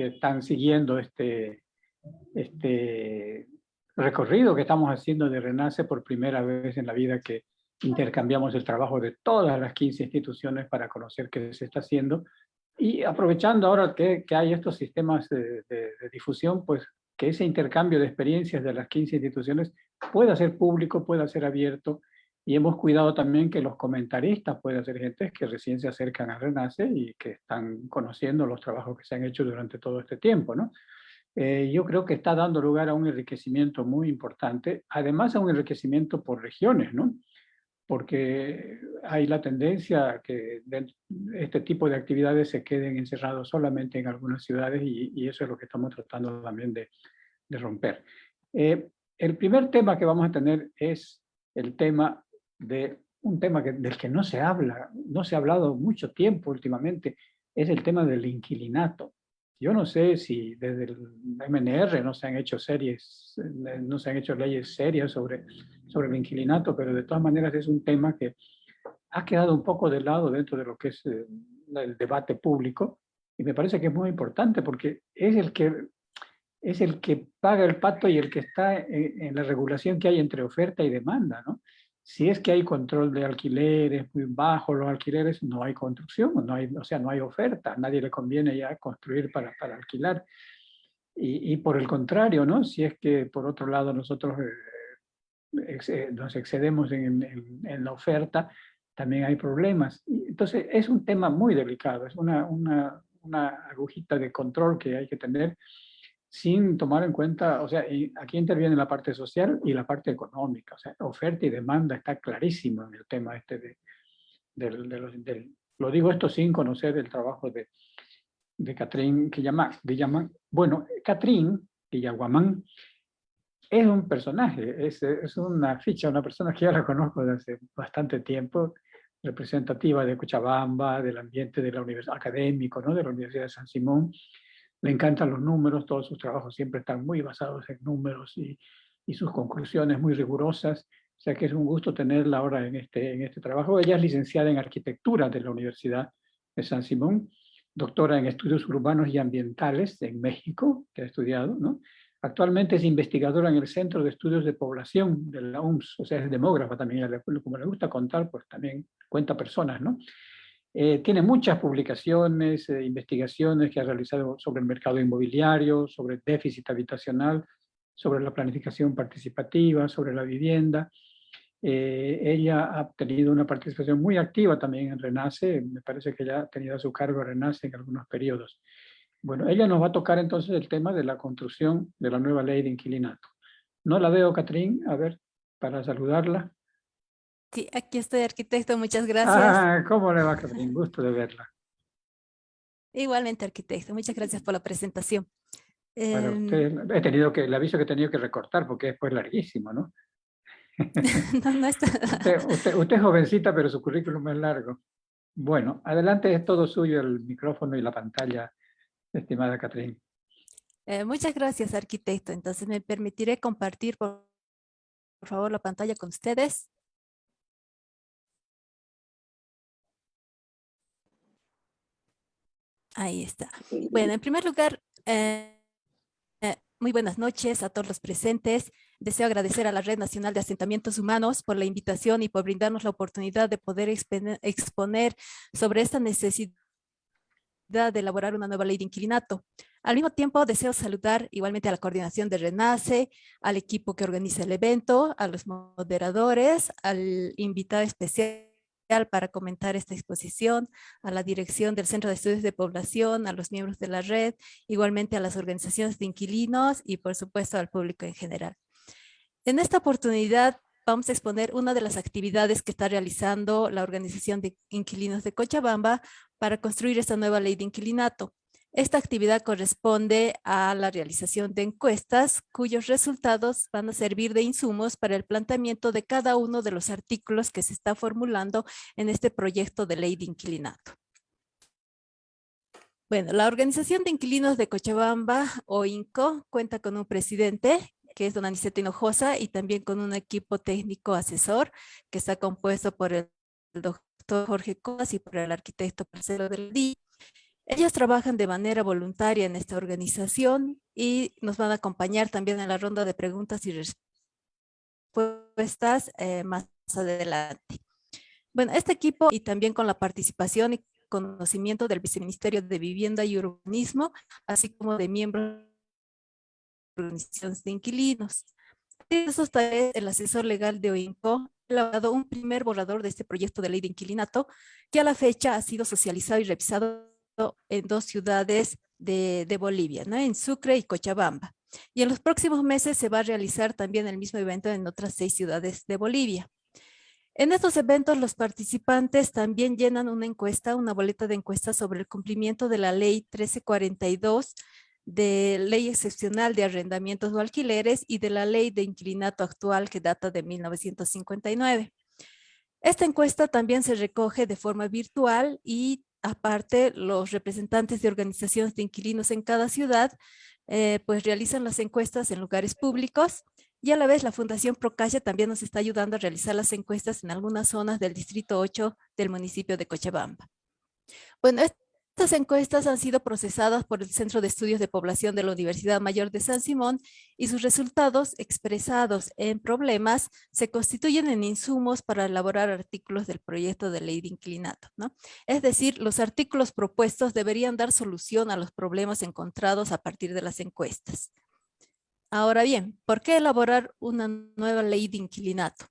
que están siguiendo este recorrido que estamos haciendo de Renace por primera vez en la vida, que intercambiamos el trabajo de todas las 15 instituciones para conocer qué se está haciendo. Y aprovechando ahora que hay estos sistemas de difusión, pues que ese intercambio de experiencias de las 15 instituciones pueda ser público, pueda ser abierto, y hemos cuidado también que los comentaristas puedan ser gente que recién se acercan a Renace y que están conociendo los trabajos que se han hecho durante todo este tiempo, ¿no? Yo creo que está dando lugar a un enriquecimiento muy importante, además a un enriquecimiento por regiones, ¿no? Porque hay la tendencia a que este tipo de actividades se queden encerrados solamente en algunas ciudades, y eso es lo que estamos tratando también de romper. El primer tema que vamos a tener es el tema de un tema del que no se habla, no se ha hablado mucho tiempo últimamente, es el tema del inquilinato. Yo no sé si desde el MNR no se han hecho no se han hecho leyes serias sobre el inquilinato, pero de todas maneras es un tema que ha quedado un poco de lado dentro de lo que es el debate público, y me parece que es muy importante porque es el que paga el pato y el que está en la regulación que hay entre oferta y demanda, ¿no? Si es que hay control de alquileres muy bajos, los alquileres, no hay construcción, o sea, no hay oferta, a nadie le conviene ya construir para alquilar. Y por el contrario, ¿no? Si es que por otro lado nosotros nos excedemos en la oferta, también hay problemas. Entonces es un tema muy delicado, es una agujita de control que hay que tener sin tomar en cuenta, o sea, aquí interviene la parte social y la parte económica, o sea, oferta y demanda está clarísimo en el tema lo digo esto sin conocer el trabajo de Catherine Guillamán. Bueno, Catherine Guillamán es un personaje, es una ficha, una persona que ya la conozco desde hace bastante tiempo, representativa de Cochabamba, del ambiente de la universidad académico, ¿no? De la Universidad de San Simón. Le encantan los números, todos sus trabajos siempre están muy basados en números y sus conclusiones muy rigurosas. O sea que es un gusto tenerla ahora en este trabajo. Ella es licenciada en arquitectura de la Universidad de San Simón, doctora en estudios urbanos y ambientales en México, que ha estudiado, ¿no? Actualmente es investigadora en el Centro de Estudios de Población de la UMS, o sea, es demógrafa también, como le gusta contar, pues también cuenta personas, ¿no? Tiene muchas publicaciones, investigaciones que ha realizado sobre el mercado inmobiliario, sobre el déficit habitacional, sobre la planificación participativa, sobre la vivienda. Ella ha tenido una participación muy activa también en Renace, me parece que ella ha tenido a su cargo Renace en algunos periodos. Bueno, ella nos va a tocar entonces el tema de la construcción de la nueva ley de inquilinato. No la veo, Catherine, a ver, para saludarla. Sí, aquí estoy, arquitecto, muchas gracias. Ah, ¿cómo le va, Catherine? Gusto de verla. Igualmente, arquitecto, muchas gracias por la presentación. Para usted, le aviso que he tenido que recortar porque es pues larguísimo, ¿no? No, no está. Usted es jovencita, pero su currículum es largo. Bueno, adelante, es todo suyo el micrófono y la pantalla, estimada Catherine. Muchas gracias, arquitecto. Entonces, me permitiré compartir, por favor, la pantalla con ustedes. Ahí está. Bueno, en primer lugar, muy buenas noches a todos los presentes. Deseo agradecer a la Red Nacional de Asentamientos Humanos por la invitación y por brindarnos la oportunidad de poder exponer sobre esta necesidad de elaborar una nueva ley de inquilinato. Al mismo tiempo, deseo saludar igualmente a la coordinación de Renace, al equipo que organiza el evento, a los moderadores, al invitado especial para comentar esta exposición, a la dirección del Centro de Estudios de Población, a los miembros de la red, igualmente a las organizaciones de inquilinos y por supuesto al público en general. En esta oportunidad vamos a exponer una de las actividades que está realizando la Organización de Inquilinos de Cochabamba para construir esta nueva ley de inquilinato. Esta actividad corresponde a la realización de encuestas cuyos resultados van a servir de insumos para el planteamiento de cada uno de los artículos que se está formulando en este proyecto de ley de inquilinato. Bueno, la Organización de Inquilinos de Cochabamba, o INCO, cuenta con un presidente, que es don Aniceto Hinojosa, y también con un equipo técnico asesor, que está compuesto por el doctor Jorge Cos y por el arquitecto Marcelo del Dí. Ellas trabajan de manera voluntaria en esta organización y nos van a acompañar también en la ronda de preguntas y respuestas más adelante. Bueno, este equipo y también con la participación y conocimiento del Viceministerio de Vivienda y Urbanismo, así como de miembros de organizaciones de inquilinos. Esos tareas, el asesor legal de OINCO ha elaborado un primer borrador de este proyecto de ley de inquilinato que a la fecha ha sido socializado y revisado en 2 ciudades de Bolivia, ¿no? En Sucre y Cochabamba. Y en los próximos meses se va a realizar también el mismo evento en otras 6 ciudades de Bolivia. En estos eventos, los participantes también llenan una encuesta, una boleta de encuesta sobre el cumplimiento de la ley 1342, de ley excepcional de arrendamientos o alquileres y de la ley de inquilinato actual que data de 1959. Esta encuesta también se recoge de forma virtual y aparte los representantes de organizaciones de inquilinos en cada ciudad pues realizan las encuestas en lugares públicos y a la vez la Fundación Procasha también nos está ayudando a realizar las encuestas en algunas zonas del distrito 8 del municipio de Cochabamba. Bueno, estas encuestas han sido procesadas por el Centro de Estudios de Población de la Universidad Mayor de San Simón y sus resultados expresados en problemas se constituyen en insumos para elaborar artículos del proyecto de ley de inquilinato, ¿no? Es decir, los artículos propuestos deberían dar solución a los problemas encontrados a partir de las encuestas. Ahora bien, ¿por qué elaborar una nueva ley de inquilinato?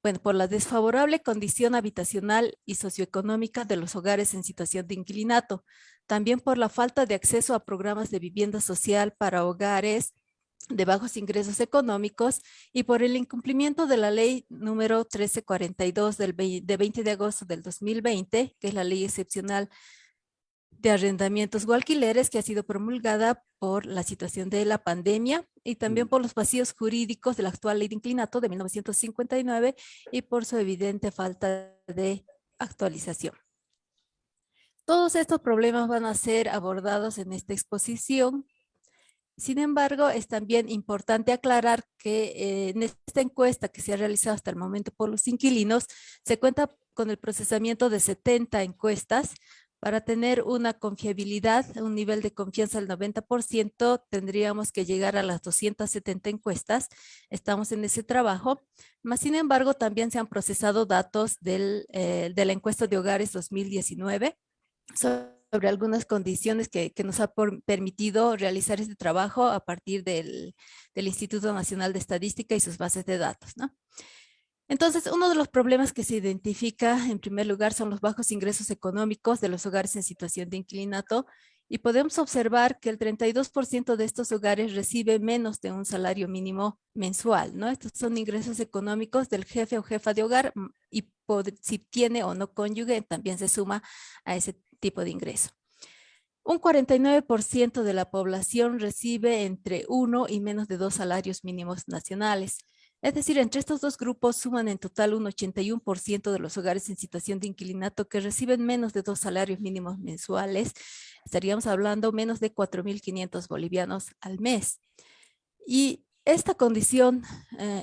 Bueno, por la desfavorable condición habitacional y socioeconómica de los hogares en situación de inquilinato, también por la falta de acceso a programas de vivienda social para hogares de bajos ingresos económicos y por el incumplimiento de la ley número 1342 de 20 de agosto del 2020, que es la ley excepcional de arrendamientos o alquileres que ha sido promulgada por la situación de la pandemia y también por los vacíos jurídicos de la actual ley de inquilinato de 1959 y por su evidente falta de actualización. Todos estos problemas van a ser abordados en esta exposición. Sin embargo, es también importante aclarar que en esta encuesta que se ha realizado hasta el momento por los inquilinos, se cuenta con el procesamiento de 70 encuestas. Para tener una confiabilidad, un nivel de confianza del 90%, tendríamos que llegar a las 270 encuestas. Estamos en ese trabajo. Mas, sin embargo, también se han procesado datos de la encuesta de hogares 2019 sobre algunas condiciones que nos ha permitido realizar este trabajo a partir del Instituto Nacional de Estadística y sus bases de datos, ¿no? Entonces, uno de los problemas que se identifica en primer lugar son los bajos ingresos económicos de los hogares en situación de inquilinato y podemos observar que el 32% de estos hogares recibe menos de un salario mínimo mensual, ¿no? Estos son ingresos económicos del jefe o jefa de hogar y si tiene o no cónyuge también se suma a ese tipo de ingreso. Un 49% de la población recibe entre 1 y menos de 2 salarios mínimos nacionales. Es decir, entre estos dos grupos suman en total un 81% de los hogares en situación de inquilinato que reciben menos de 2 salarios mínimos mensuales. Estaríamos hablando menos de 4.500 bolivianos al mes. Y esta condición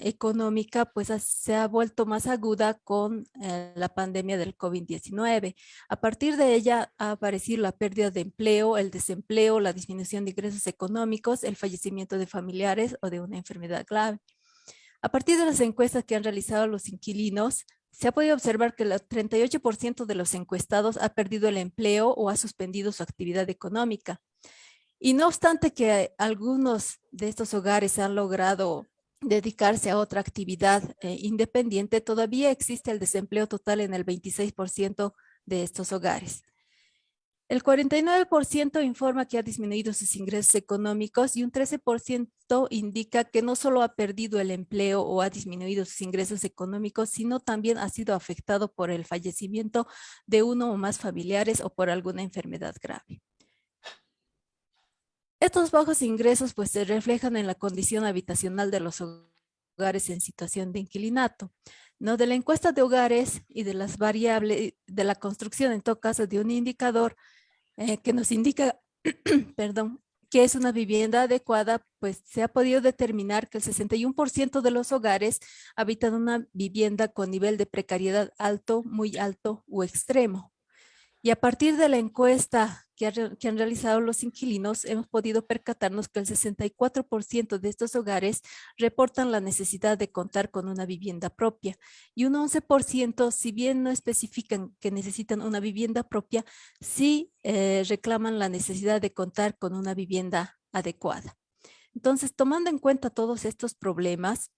económica pues se ha vuelto más aguda con la pandemia del COVID-19. A partir de ella ha aparecido la pérdida de empleo, el desempleo, la disminución de ingresos económicos, el fallecimiento de familiares o de una enfermedad grave. A partir de las encuestas que han realizado los inquilinos, se ha podido observar que el 38% de los encuestados ha perdido el empleo o ha suspendido su actividad económica. Y no obstante que algunos de estos hogares han logrado dedicarse a otra actividad independiente, todavía existe el desempleo total en el 26% de estos hogares. El 49% informa que ha disminuido sus ingresos económicos y un 13% indica que no solo ha perdido el empleo o ha disminuido sus ingresos económicos, sino también ha sido afectado por el fallecimiento de uno o más familiares o por alguna enfermedad grave. Estos bajos ingresos pues se reflejan en la condición habitacional de los hogares en situación de inquilinato, ¿no? De la encuesta de hogares y de las variables de la construcción, en todo caso, de un indicador que nos indica, perdón, que es una vivienda adecuada, pues se ha podido determinar que el 61% de los hogares habitan una vivienda con nivel de precariedad alto, muy alto o extremo. Y a partir de la encuesta que han realizado los inquilinos, hemos podido percatarnos que el 64% de estos hogares reportan la necesidad de contar con una vivienda propia. Y un 11%, si bien no especifican que necesitan una vivienda propia, sí reclaman la necesidad de contar con una vivienda adecuada. Entonces, tomando en cuenta todos estos problemas,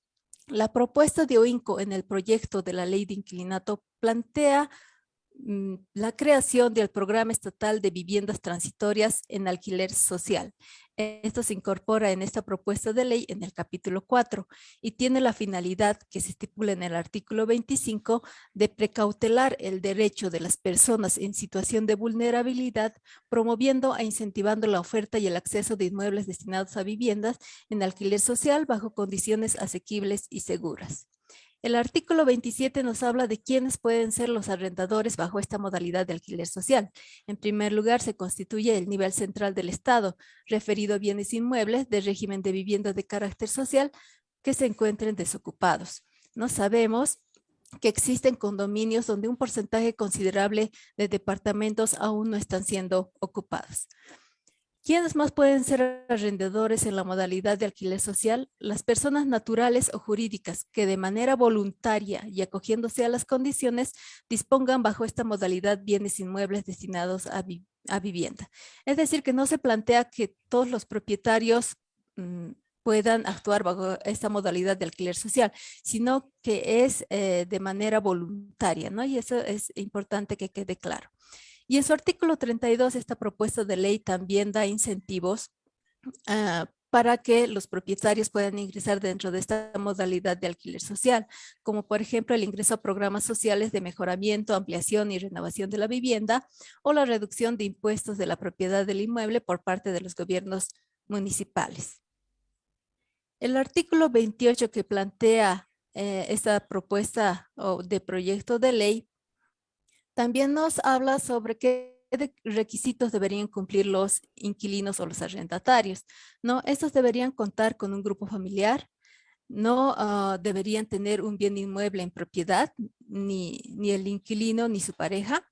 la propuesta de OINCO en el proyecto de la ley de inquilinato plantea la creación del Programa Estatal de Viviendas Transitorias en Alquiler Social. Esto se incorpora en esta propuesta de ley en el capítulo 4 y tiene la finalidad que se estipula en el artículo 25 de precautelar el derecho de las personas en situación de vulnerabilidad, promoviendo e incentivando la oferta y el acceso de inmuebles destinados a viviendas en alquiler social bajo condiciones asequibles y seguras. El artículo 27 nos habla de quiénes pueden ser los arrendadores bajo esta modalidad de alquiler social. En primer lugar, se constituye el nivel central del Estado, referido a bienes inmuebles de régimen de vivienda de carácter social que se encuentren desocupados. No sabemos que existen condominios donde un porcentaje considerable de departamentos aún no están siendo ocupados. ¿Quiénes más pueden ser arrendadores en la modalidad de alquiler social? Las personas naturales o jurídicas que de manera voluntaria y acogiéndose a las condiciones dispongan bajo esta modalidad bienes inmuebles destinados a vivienda. Es decir, que no se plantea que todos los propietarios puedan actuar bajo esta modalidad de alquiler social, sino que es de manera voluntaria, ¿no? Y eso es importante que quede claro. Y en su artículo 32, esta propuesta de ley también da incentivos para que los propietarios puedan ingresar dentro de esta modalidad de alquiler social, como por ejemplo el ingreso a programas sociales de mejoramiento, ampliación y renovación de la vivienda o la reducción de impuestos de la propiedad del inmueble por parte de los gobiernos municipales. El artículo 28 que plantea esta propuesta de proyecto de ley también nos habla sobre qué requisitos deberían cumplir los inquilinos o los arrendatarios, ¿no? Estos deberían contar con un grupo familiar, no deberían tener un bien inmueble en propiedad, ni el inquilino ni su pareja.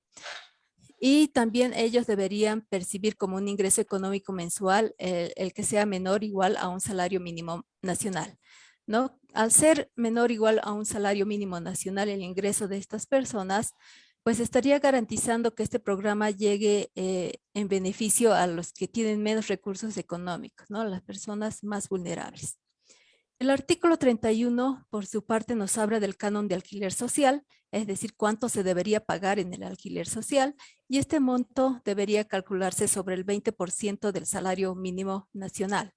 Y también ellos deberían percibir como un ingreso económico mensual el que sea menor o igual a un salario mínimo nacional, ¿no? Al ser menor o igual a un salario mínimo nacional el ingreso de estas personas, pues estaría garantizando que este programa llegue en beneficio a los que tienen menos recursos económicos, ¿no? Las personas más vulnerables. El artículo 31, por su parte, nos habla del canon de alquiler social, es decir, cuánto se debería pagar en el alquiler social, y este monto debería calcularse sobre el 20% del salario mínimo nacional,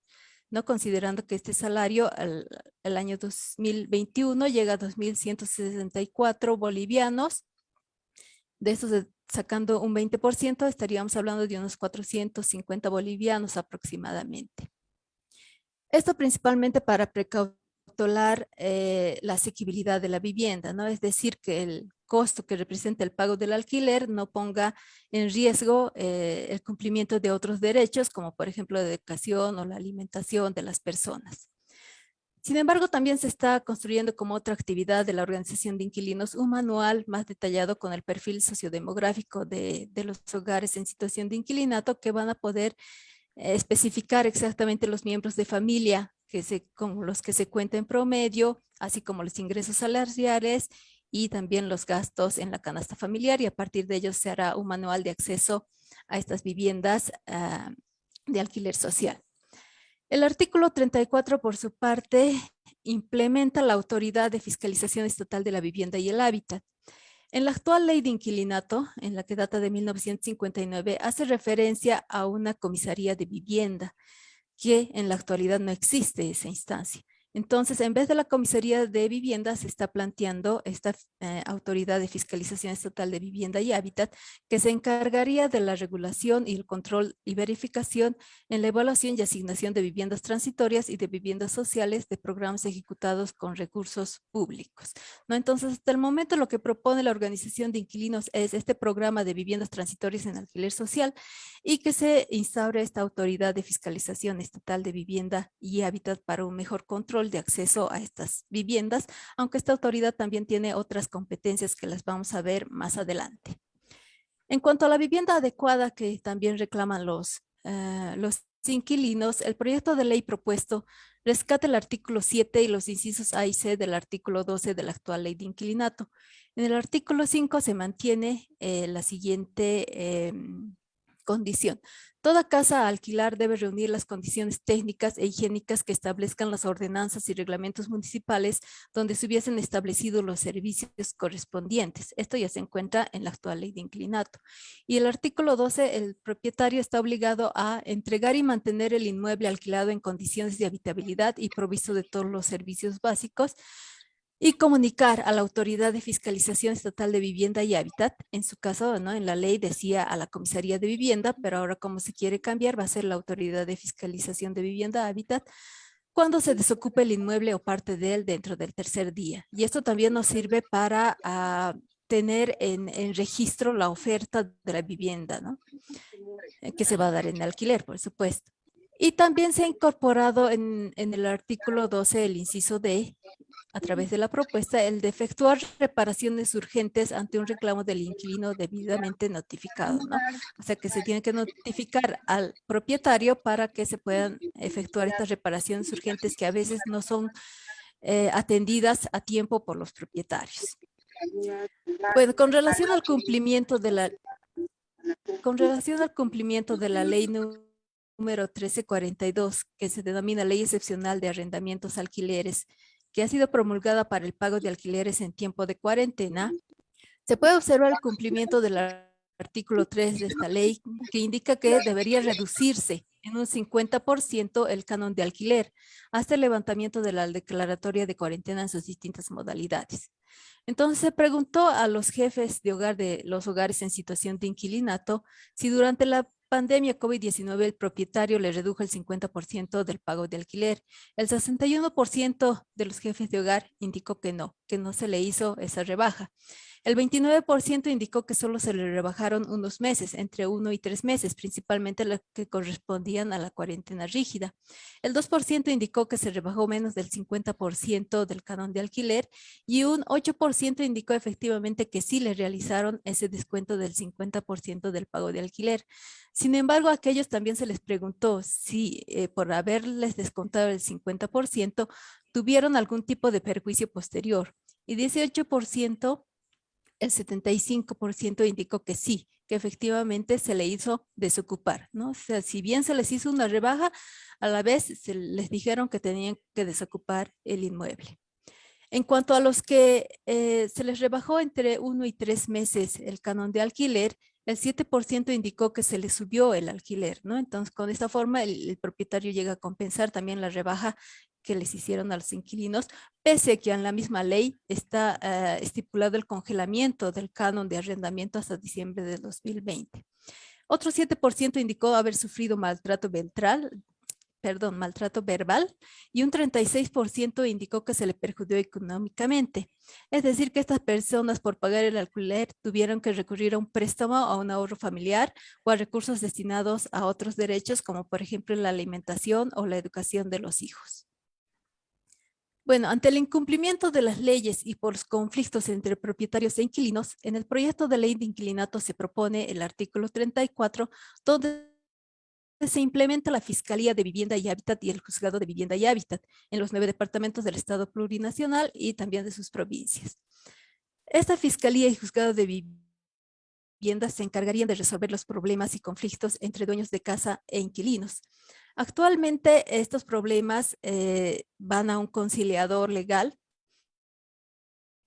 ¿no? Considerando que este salario el año 2021 llega a 2.164 bolivianos. De estos, sacando un 20%, estaríamos hablando de unos 450 bolivianos aproximadamente. Esto principalmente para precautelar la asequibilidad de la vivienda, ¿no? Es decir, que el costo que representa el pago del alquiler no ponga en riesgo el cumplimiento de otros derechos, como por ejemplo la educación o la alimentación de las personas. Sin embargo, también se está construyendo como otra actividad de la Organización de Inquilinos un manual más detallado con el perfil sociodemográfico de los hogares en situación de inquilinato que van a poder especificar exactamente los miembros de familia con los que se cuenta en promedio, así como los ingresos salariales y también los gastos en la canasta familiar, y a partir de ellos se hará un manual de acceso a estas viviendas de alquiler social. El artículo 34, por su parte, implementa la Autoridad de Fiscalización Estatal de la Vivienda y el Hábitat. En la actual ley de inquilinato, en la que data de 1959, hace referencia a una comisaría de vivienda, que en la actualidad no existe esa instancia. Entonces, en vez de la comisaría de vivienda, se está planteando esta Autoridad de Fiscalización Estatal de Vivienda y Hábitat, que se encargaría de la regulación y el control y verificación en la evaluación y asignación de viviendas transitorias y de viviendas sociales de programas ejecutados con recursos públicos, ¿no? Entonces, hasta el momento lo que propone la Organización de Inquilinos es este programa de viviendas transitorias en alquiler social y que se instaure esta Autoridad de Fiscalización Estatal de Vivienda y Hábitat para un mejor control de acceso a estas viviendas, aunque esta autoridad también tiene otras competencias que las vamos a ver más adelante. En cuanto a la vivienda adecuada que también reclaman los inquilinos, el proyecto de ley propuesto rescata el artículo 7 y los incisos A y C del artículo 12 de la actual ley de inquilinato. En el artículo 5 se mantiene la siguiente condición. Toda casa a alquilar debe reunir las condiciones técnicas e higiénicas que establezcan las ordenanzas y reglamentos municipales donde se hubiesen establecido los servicios correspondientes. Esto ya se encuentra en la actual ley de inquilinato. Y el artículo 12, el propietario está obligado a entregar y mantener el inmueble alquilado en condiciones de habitabilidad y provisto de todos los servicios básicos, y comunicar a la Autoridad de Fiscalización Estatal de Vivienda y Hábitat. En su caso, ¿no?, en la ley decía a la Comisaría de Vivienda, pero ahora como se quiere cambiar va a ser la Autoridad de Fiscalización de Vivienda y Hábitat, cuando se desocupe el inmueble o parte de él dentro del tercer día. Y esto también nos sirve para tener en registro la oferta de la vivienda, ¿no?, que se va a dar en alquiler, por supuesto. Y también se ha incorporado en el artículo 12 el inciso D, a través de la propuesta, el de efectuar reparaciones urgentes ante un reclamo del inquilino debidamente notificado, ¿no? O sea que se tiene que notificar al propietario para que se puedan efectuar estas reparaciones urgentes que a veces no son atendidas a tiempo por los propietarios. Bueno, con relación al cumplimiento de la ley número 1342, que se denomina Ley Excepcional de Arrendamientos Alquileres, que ha sido promulgada para el pago de alquileres en tiempo de cuarentena, se puede observar el cumplimiento del artículo 3 de esta ley, que indica que debería reducirse en un 50% el canon de alquiler hasta el levantamiento de la declaratoria de cuarentena en sus distintas modalidades. Entonces se preguntó a los jefes de hogar de los hogares en situación de inquilinato si durante la pandemia COVID-19 el propietario le redujo el 50% del pago de alquiler. El 61% de los jefes de hogar indicó que no se le hizo esa rebaja. El 29% indicó que solo se le rebajaron unos meses, entre 1 y 3 meses, principalmente los que correspondían a la cuarentena rígida. El 2% indicó que se rebajó menos del 50% del canon de alquiler y un 8% indicó efectivamente que sí le realizaron ese descuento del 50% del pago de alquiler. Sin embargo, a aquellos también se les preguntó si por haberles descontado el 50% tuvieron algún tipo de perjuicio posterior. Y 18%, el 75% indicó que sí, que efectivamente se le hizo desocupar, ¿no? O sea, si bien se les hizo una rebaja, a la vez se les dijeron que tenían que desocupar el inmueble. En cuanto a los que se les rebajó entre 1 y 3 meses el canon de alquiler, el 7% indicó que se les subió el alquiler, ¿no? Entonces, con esta forma, el propietario llega a compensar también la rebaja que les hicieron a los inquilinos, pese a que en la misma ley está estipulado el congelamiento del canon de arrendamiento hasta diciembre de 2020. Otro 7% indicó haber sufrido maltrato verbal, y un 36% indicó que se le perjudicó económicamente. Es decir, que estas personas por pagar el alquiler tuvieron que recurrir a un préstamo, a un ahorro familiar o a recursos destinados a otros derechos, como por ejemplo la alimentación o la educación de los hijos. Bueno, ante el incumplimiento de las leyes y por los conflictos entre propietarios e inquilinos, en el proyecto de ley de inquilinato se propone el artículo 34, donde se implementa la Fiscalía de Vivienda y Hábitat y el Juzgado de Vivienda y Hábitat en los 9 departamentos del Estado plurinacional y también de sus provincias. Esta Fiscalía y Juzgado de Vivienda se encargarían de resolver los problemas y conflictos entre dueños de casa e inquilinos. Actualmente estos problemas van a un conciliador legal.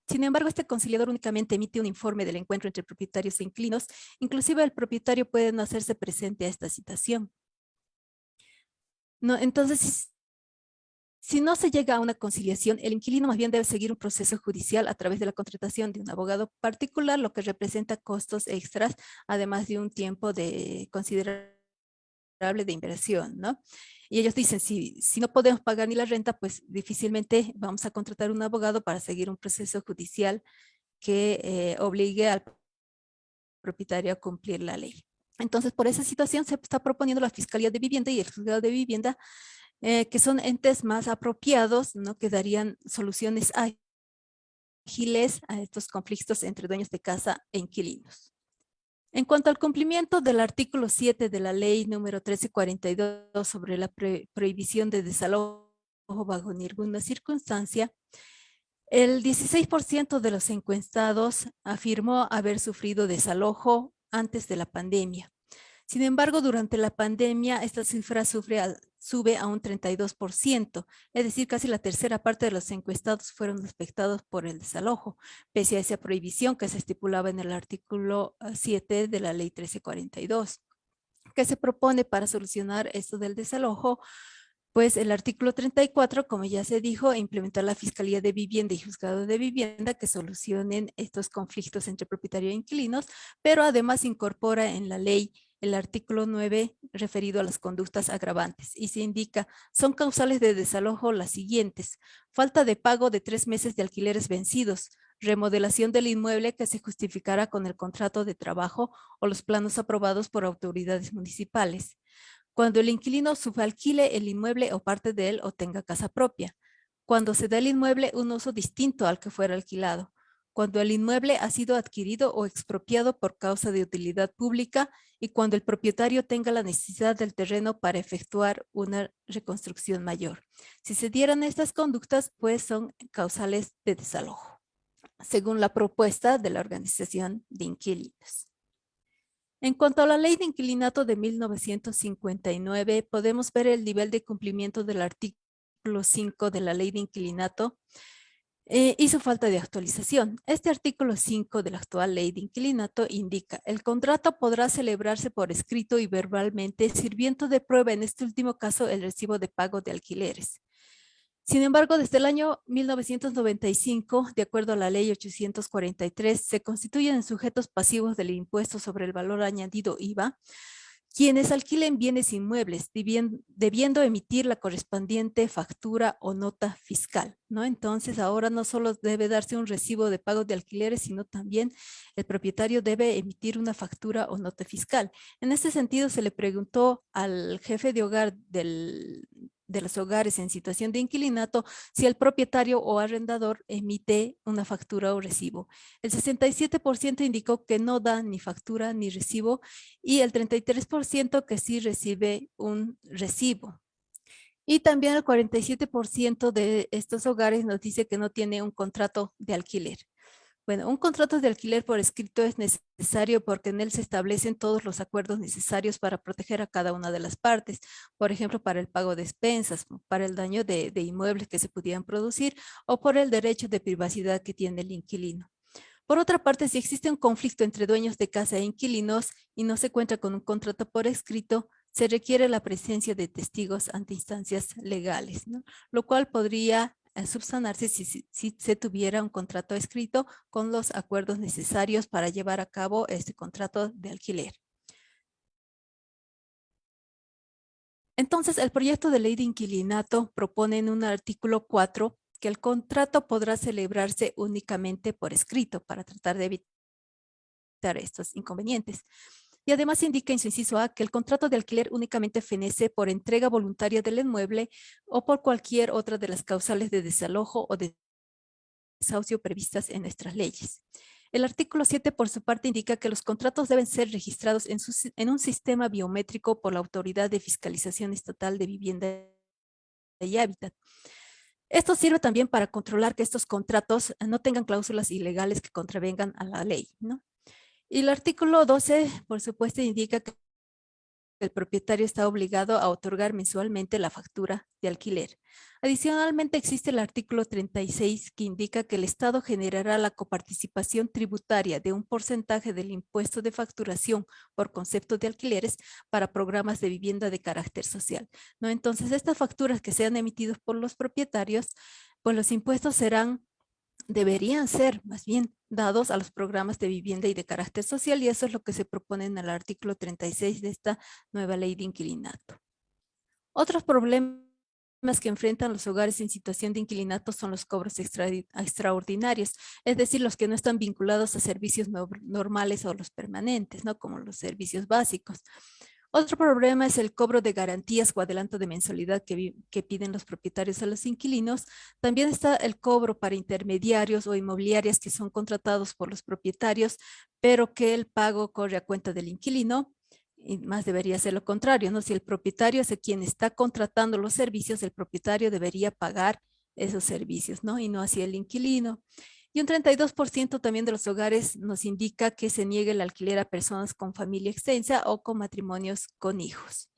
Sin embargo, este conciliador únicamente emite un informe del encuentro entre propietarios e inquilinos. Inclusive el propietario puede no hacerse presente a esta citación. No, entonces, si no se llega a una conciliación, el inquilino más bien debe seguir un proceso judicial a través de la contratación de un abogado particular, lo que representa costos extras, además de un tiempo considerable de inversión, ¿no? Y ellos dicen, si no podemos pagar ni la renta, pues difícilmente vamos a contratar un abogado para seguir un proceso judicial que obligue al propietario a cumplir la ley. Entonces, por esa situación se está proponiendo la Fiscalía de Vivienda y el Juzgado de Vivienda, que son entes más apropiados, ¿no?, que darían soluciones ágiles a estos conflictos entre dueños de casa e inquilinos. En cuanto al cumplimiento del artículo 7 de la ley número 1342 sobre la prohibición de desalojo bajo ninguna circunstancia, el 16% de los encuestados afirmó haber sufrido desalojo antes de la pandemia. Sin embargo, durante la pandemia, esta cifra sube a un 32%, es decir, casi la tercera parte de los encuestados fueron afectados por el desalojo, pese a esa prohibición que se estipulaba en el artículo 7 de la ley 1342. ¿Qué se propone para solucionar esto del desalojo? Pues el artículo 34, como ya se dijo, implementar la Fiscalía de Vivienda y Juzgado de Vivienda que solucionen estos conflictos entre propietario e inquilinos, pero además incorpora en la ley el artículo 9 referido a las conductas agravantes y se indica, son causales de desalojo las siguientes: falta de pago de 3 meses de alquileres vencidos, remodelación del inmueble que se justificará con el contrato de trabajo o los planos aprobados por autoridades municipales. Cuando el inquilino subalquile el inmueble o parte de él o tenga casa propia. Cuando se da el inmueble un uso distinto al que fuera alquilado. Cuando el inmueble ha sido adquirido o expropiado por causa de utilidad pública y cuando el propietario tenga la necesidad del terreno para efectuar una reconstrucción mayor. Si se dieran estas conductas, pues son causales de desalojo, según la propuesta de la Organización de Inquilinos. En cuanto a la ley de inquilinato de 1959, podemos ver el nivel de cumplimiento del artículo 5 de la ley de inquilinato y su falta de actualización. Este artículo 5 de la actual ley de inquilinato indica: el contrato podrá celebrarse por escrito y verbalmente, sirviendo de prueba en este último caso el recibo de pago de alquileres. Sin embargo, desde el año 1995, de acuerdo a la ley 843, se constituyen sujetos pasivos del impuesto sobre el valor añadido IVA quienes alquilen bienes inmuebles, debiendo emitir la correspondiente factura o nota fiscal, ¿no? Entonces, ahora no solo debe darse un recibo de pago de alquileres, sino también el propietario debe emitir una factura o nota fiscal. En este sentido, se le preguntó al jefe de hogar de los hogares en situación de inquilinato si el propietario o arrendador emite una factura o recibo. El 67% indicó que no da ni factura ni recibo y el 33% que sí recibe un recibo. Y también el 47% de estos hogares nos dice que no tiene un contrato de alquiler. Bueno, un contrato de alquiler por escrito es necesario porque en él se establecen todos los acuerdos necesarios para proteger a cada una de las partes. Por ejemplo, para el pago de expensas, para el daño de inmuebles que se pudieran producir o por el derecho de privacidad que tiene el inquilino. Por otra parte, si existe un conflicto entre dueños de casa e inquilinos y no se cuenta con un contrato por escrito, se requiere la presencia de testigos ante instancias legales, ¿no? Lo cual podría subsanarse si se tuviera un contrato escrito con los acuerdos necesarios para llevar a cabo este contrato de alquiler. Entonces, el proyecto de ley de inquilinato propone en un artículo 4 que el contrato podrá celebrarse únicamente por escrito para tratar de evitar estos inconvenientes. Y además indica en su inciso A que el contrato de alquiler únicamente fenece por entrega voluntaria del inmueble o por cualquier otra de las causales de desalojo o de desahucio previstas en nuestras leyes. El artículo 7, por su parte, indica que los contratos deben ser registrados en un sistema biométrico por la Autoridad de Fiscalización Estatal de Vivienda y Hábitat. Esto sirve también para controlar que estos contratos no tengan cláusulas ilegales que contravengan a la ley, ¿no? Y el artículo 12, por supuesto, indica que el propietario está obligado a otorgar mensualmente la factura de alquiler. Adicionalmente, existe el artículo 36 que indica que el Estado generará la coparticipación tributaria de un porcentaje del impuesto de facturación por concepto de alquileres para programas de vivienda de carácter social, ¿no? Entonces, estas facturas que sean emitidas por los propietarios, pues los impuestos deberían ser más bien dados a los programas de vivienda y de carácter social, y eso es lo que se propone en el artículo 36 de esta nueva ley de inquilinato. Otros problemas que enfrentan los hogares en situación de inquilinato son los cobros extraordinarios, es decir, los que no están vinculados a servicios normales o los permanentes, ¿no? Como los servicios básicos. Otro problema es el cobro de garantías o adelanto de mensualidad que piden los propietarios a los inquilinos. También está el cobro para intermediarios o inmobiliarias que son contratados por los propietarios, pero que el pago corre a cuenta del inquilino. Y más debería ser lo contrario, ¿no? Si el propietario es el quien está contratando los servicios, el propietario debería pagar esos servicios, ¿no? Y no así el inquilino. Y un 32% también de los hogares nos indica que se niegue el alquiler a personas con familia extensa o con matrimonios con hijos.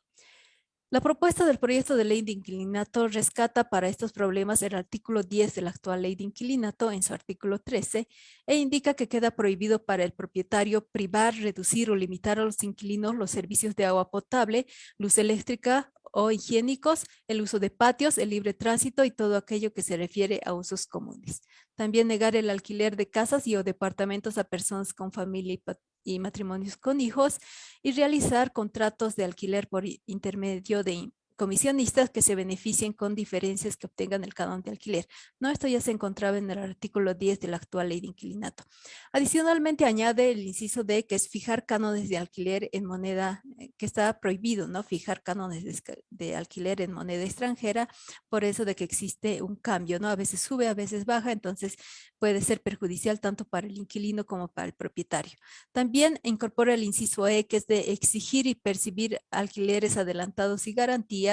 La propuesta del proyecto de ley de inquilinato rescata para estos problemas el artículo 10 de la actual ley de inquilinato en su artículo 13 e indica que queda prohibido para el propietario privar, reducir o limitar a los inquilinos los servicios de agua potable, luz eléctrica o higiénicos, el uso de patios, el libre tránsito y todo aquello que se refiere a usos comunes. También negar el alquiler de casas y o departamentos a personas con familia y matrimonios con hijos y realizar contratos de alquiler por intermedio de comisionistas que se beneficien con diferencias que obtengan el canon de alquiler. No, esto ya se encontraba en el artículo 10 de la actual ley de inquilinato. Adicionalmente añade el inciso D, que es fijar cánones de alquiler en moneda, que está prohibido, ¿no? Fijar cánones de alquiler en moneda extranjera, por eso de que existe un cambio, ¿no? A veces sube, a veces baja, entonces puede ser perjudicial tanto para el inquilino como para el propietario. También incorpora el inciso E, que es de exigir y percibir alquileres adelantados y garantías,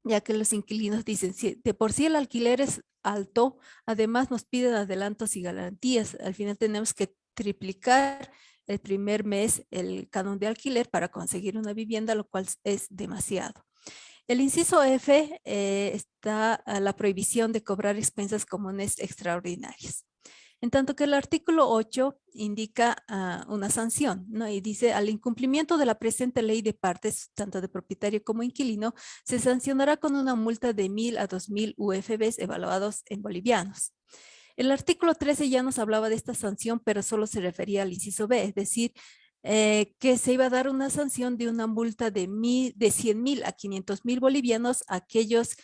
ya que los inquilinos dicen, si de por sí el alquiler es alto, además nos piden adelantos y garantías. Al final tenemos que triplicar el primer mes el canon de alquiler para conseguir una vivienda, lo cual es demasiado. El inciso F está a la prohibición de cobrar expensas comunes extraordinarias. En tanto que el artículo 8 indica una sanción, ¿no? Y dice, al incumplimiento de la presente ley de partes, tanto de propietario como inquilino, se sancionará con una multa de 1.000 a 2.000 UFBs evaluados en bolivianos. El artículo 13 ya nos hablaba de esta sanción, pero solo se refería al inciso B, es decir, que se iba a dar una sanción de una multa de 100.000 a 500.000 bolivianos a aquellos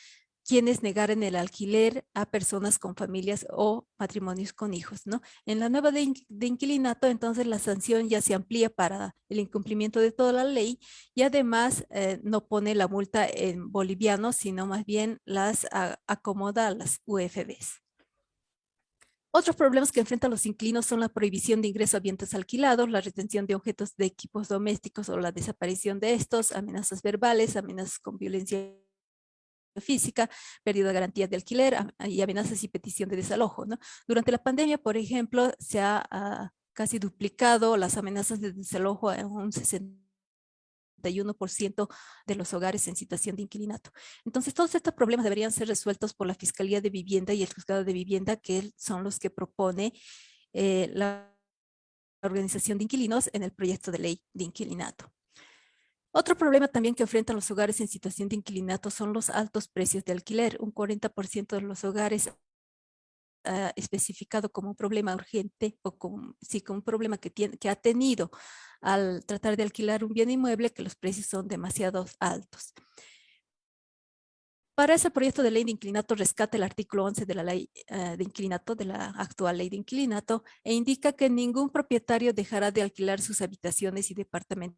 quienes negaren el alquiler a personas con familias o matrimonios con hijos, ¿no? En la nueva de inquilinato, entonces la sanción ya se amplía para el incumplimiento de toda la ley y además no pone la multa en bolivianos, sino más bien las acomoda a las UFBs. Otros problemas que enfrentan los inquilinos son la prohibición de ingreso a bienes alquilados, la retención de objetos de equipos domésticos o la desaparición de estos, amenazas verbales, amenazas con violencia física, pérdida de garantías de alquiler y amenazas y petición de desalojo, ¿no? Durante la pandemia, por ejemplo, se ha casi duplicado las amenazas de desalojo a un 61% de los hogares en situación de inquilinato. Entonces, todos estos problemas deberían ser resueltos por la Fiscalía de Vivienda y el Juzgado de Vivienda, que son los que propone la organización de inquilinos en el proyecto de ley de inquilinato. Otro problema también que enfrentan los hogares en situación de inquilinato son los altos precios de alquiler. Un 40% de los hogares especificado como un problema urgente o como un problema que ha tenido al tratar de alquilar un bien inmueble, que los precios son demasiado altos. Para ese proyecto de ley de inquilinato rescata el artículo 11 de la ley de inquilinato, de la actual ley de inquilinato, e indica que ningún propietario dejará de alquilar sus habitaciones y departamentos